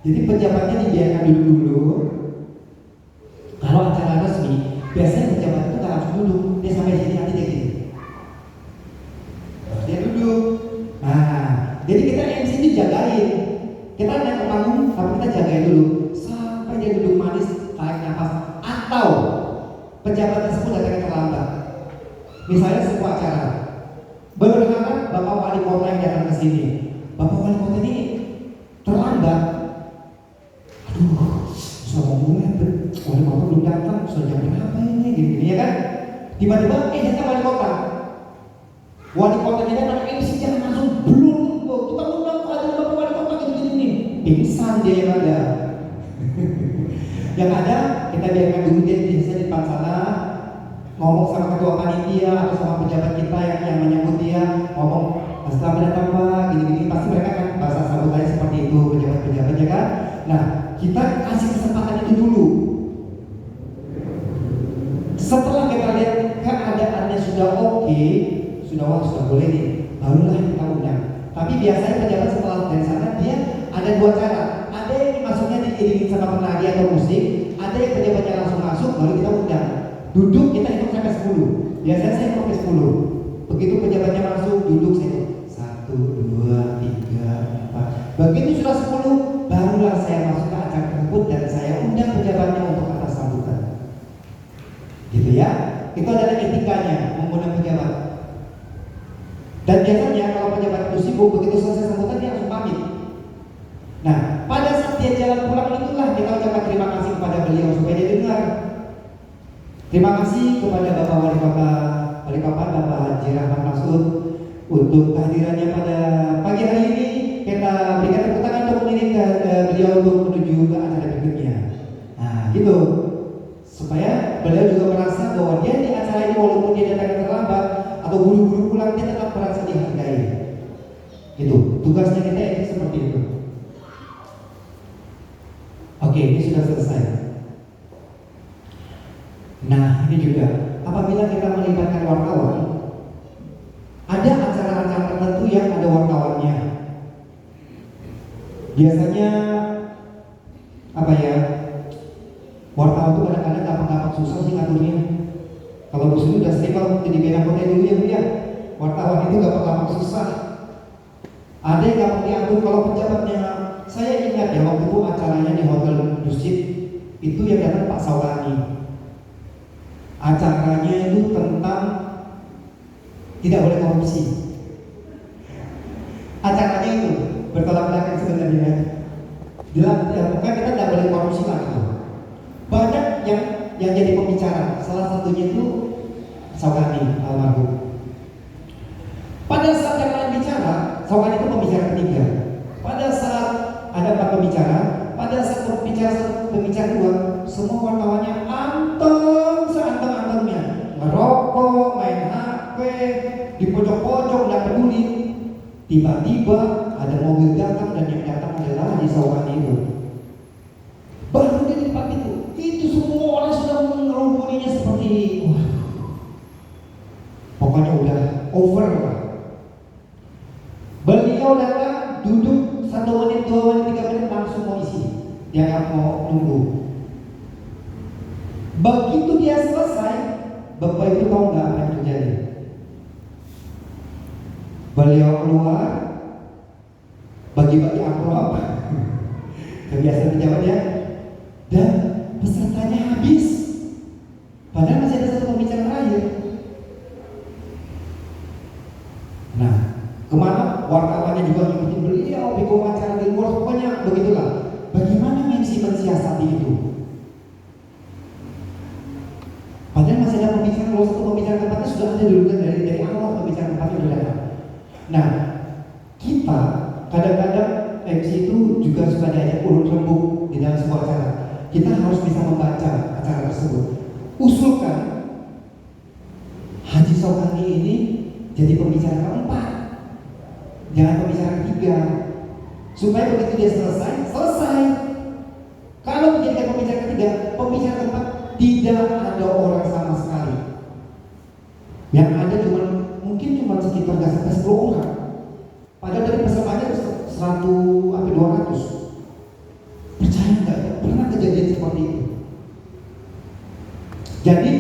Jadi pejabatnya dibiarkan dulu. Kalau acara resmi, biasanya pejabat itu nggak langsung duduk. Dia sampai sini nanti dia gini. Dia duduk. Jadi kita MC itu jagain. Kita naik ke panggung, tapi kita jagain dulu sampai dia duduk manis, tarik nafas. Atau pejabat tersebut datangnya terlambat. Misalnya sebuah acara, berharap Bapak Wali Kota yang datang ke sini. Bapak Wali Kota ini terlambat. Aduh, sudah mau mulai, Wali Kota belum datang, sudah jam berapa ini? Gini ya kan? Tiba-tiba, datang Wali Kota. Wali Kotanya datang, MC jangan langsung belum. Tukang undang ada Bapak Wali Kota gini-gini. Pingsan dia yang ada. Yang ada, kita biarkan dulu dia di depan sana, ngomong sama ketua panitia atau sama pejabat kita yang menyambut dia, ngomong selamat datang Pak, gini-gini. Pasti mereka kan bahasa sambutannya seperti itu, pejabat-pejabat ya kan. Nah, kita kasih kesempatan itu dulu. Setelah kita lihat keadaannya sudah oke, sudah boleh nih, barulah kita undang. Tapi biasanya pejabat setelah dari sana dia ada dua cara. Ada yang masuknya diiringi sama penagi atau musik, ada yang pejabatnya langsung masuk baru kita undang. Duduk kita hitung sampai 10. Biasanya saya hitung sampai 10. Begitu pejabatnya masuk, duduk saya hitung 1, 2, 3, 4. Begitu sudah 10, barulah saya masuk ke acara tersebut dan saya undang pejabatnya untuk atas sambutan. Gitu ya. Itu adalah etikanya mengundang pejabat. Dan biasanya kalau pejabat itu sibuk, begitu selesai sambutan dia langsung pamit. Nah, pada saat dia jalan pulang itulah kita ucapkan terima kasih kepada beliau supaya dia dengar. Terima kasih kepada Bapak Wali Kota Balikpapan, Bapak Haji Rahmat Masud untuk kehadirannya pada pagi hari ini. Kita berikan tepuk tangan untuk mengirimkan beliau untuk menuju ke acara berikutnya. Nah, gitu. Supaya beliau juga merasa bahwa dia di acara ini walaupun dia datang terlambat atau buru-buru pulang, dia tetap merasa dihargai. Itu tugasnya kita itu seperti itu. Oke, ini sudah selesai. Nah, ini juga apabila kita melibatkan wartawan, ada acara-acara tertentu yang ada wartawannya. Biasanya apa ya? Wartawan itu kadang-kadang gampang-gampang susah sih ngaturnya. Kalau di sini udah sering kalau jadi bina kota dulu ya Bu ya. Wartawan itu gampang-gampang susah. Ada yang gampang diatur kalau pejabatnya. Saya ingat ya waktu itu acaranya di Hotel Dusit itu yang datang Pak Saulani. Acaranya itu tentang tidak boleh korupsi. Acaranya itu bertolak belakang sebenarnya. Jelas ya, bukan kita tidak boleh korupsi lah gitu. Banyak yang jadi pembicara. Salah satunya itu Saulani almarhum. Pada saat yang lain bicara, Saulani itu pembicara ketiga. Pada saat ada 4 pembicara, pada saat pembicara dua, semua wartawannya anteng seanteng-antengnya, ngerokok, main HP, di pojok-pojok, nggak peduli. Tiba-tiba ada mobil datang dan yang datang adalah Haji Saulani itu. Baru di tempat itu semua orang sudah mengerumuninya seperti wah, pokoknya udah over lah. Beliau datang, duduk 1 menit, 2 menit, 3 menit langsung mau isi. Dia nggak mau nunggu. Begitu dia selesai, Bapak Ibu tahu nggak apa yang terjadi? Beliau keluar, bagi-bagi amplop, kebiasaan pejabat ya, dan pesertanya habis. Padahal masih ada 1 pembicara terakhir. Nah, kemana wartawannya juga ngikutin beliau, bikin acara di luar, pokoknya begitulah. Bagaimana MC mensiasati itu? Padahal masih ada pembicara, kalau 1 pembicara tempatnya sudah ada dulu kan dari awal pembicara tempatnya sudah ada. Nah, kita kadang-kadang MC itu juga suka diajak urut rembuk di dalam sebuah acara. Kita harus bisa membaca acara tersebut. Usulkan Haji Saulani ini jadi pembicara keempat, jangan pembicara ketiga, supaya begitu dia selesai. Kalau menjadikan pembicara ketiga, pembicara keempat tidak ada orang sama sekali. Yang ada mungkin cuma sekitar nggak sampai 10 orang. Padahal dari pesertanya 100 sampai 200. Percaya nggak? Pernah kejadian seperti itu. Jadi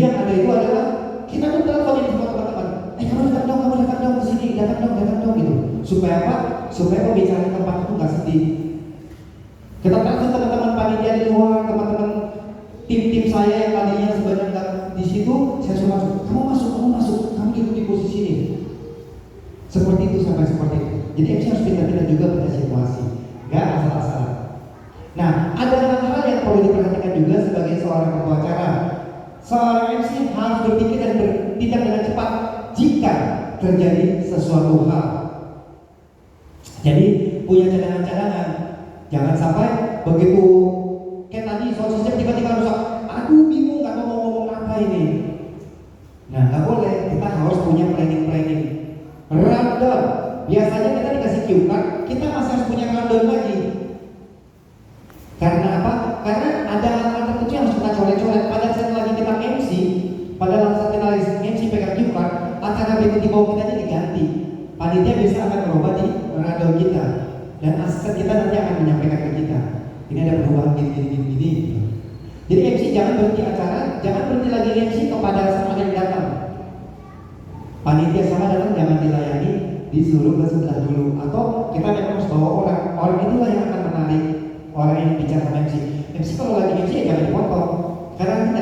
yang ada itu adalah kita tuh teleponin sama teman-teman. Kamu datang dong ke sini. datang dong gitu. Supaya apa? Supaya pembicaraan tempat itu nggak sedih. Kita transfer teman-teman panitia di luar, teman-teman tim saya yang tadinya sebenarnya nggak di situ, saya suruh masuk. Kamu masuk, kamu duduk di posisi ini. Seperti itu sampai seperti itu. Jadi MC harus pintar-pintar juga pada situasi, nggak asal-asalan. Nah, ada hal-hal yang perlu diperhatikan juga sebagai seorang pembawa acara. Seorang MC harus berpikir dan bertindak dengan cepat jika terjadi sesuatu hal. Jadi punya cadangan-cadangan. Jangan sampai begitu kayak tadi sound system tiba-tiba rusak. Aduh bingung nggak tahu mau ngomong apa ini. Nah nggak boleh. Kita harus punya planning. Rundown. Biasanya kita dikasih cue card, kita masih harus punya rundown lagi. Karena apa? Karena ada hal-hal tertentu yang harus kita coret-coret. Pada saat lagi kita MC, pada saat kita MC pegang cue card, acara berikut di bawah kita ini diganti. Panitia bisa akan merubah di rundown kita. Dan asisten kita nanti akan menyampaikan ke kita. Ini ada perubahan gini. Jadi MC jangan berhenti acara, jangan berhenti lagi MC kepada saat yang datang. Panitia sama datang jangan dilayani, disuruh ke sebelah dulu. Atau kita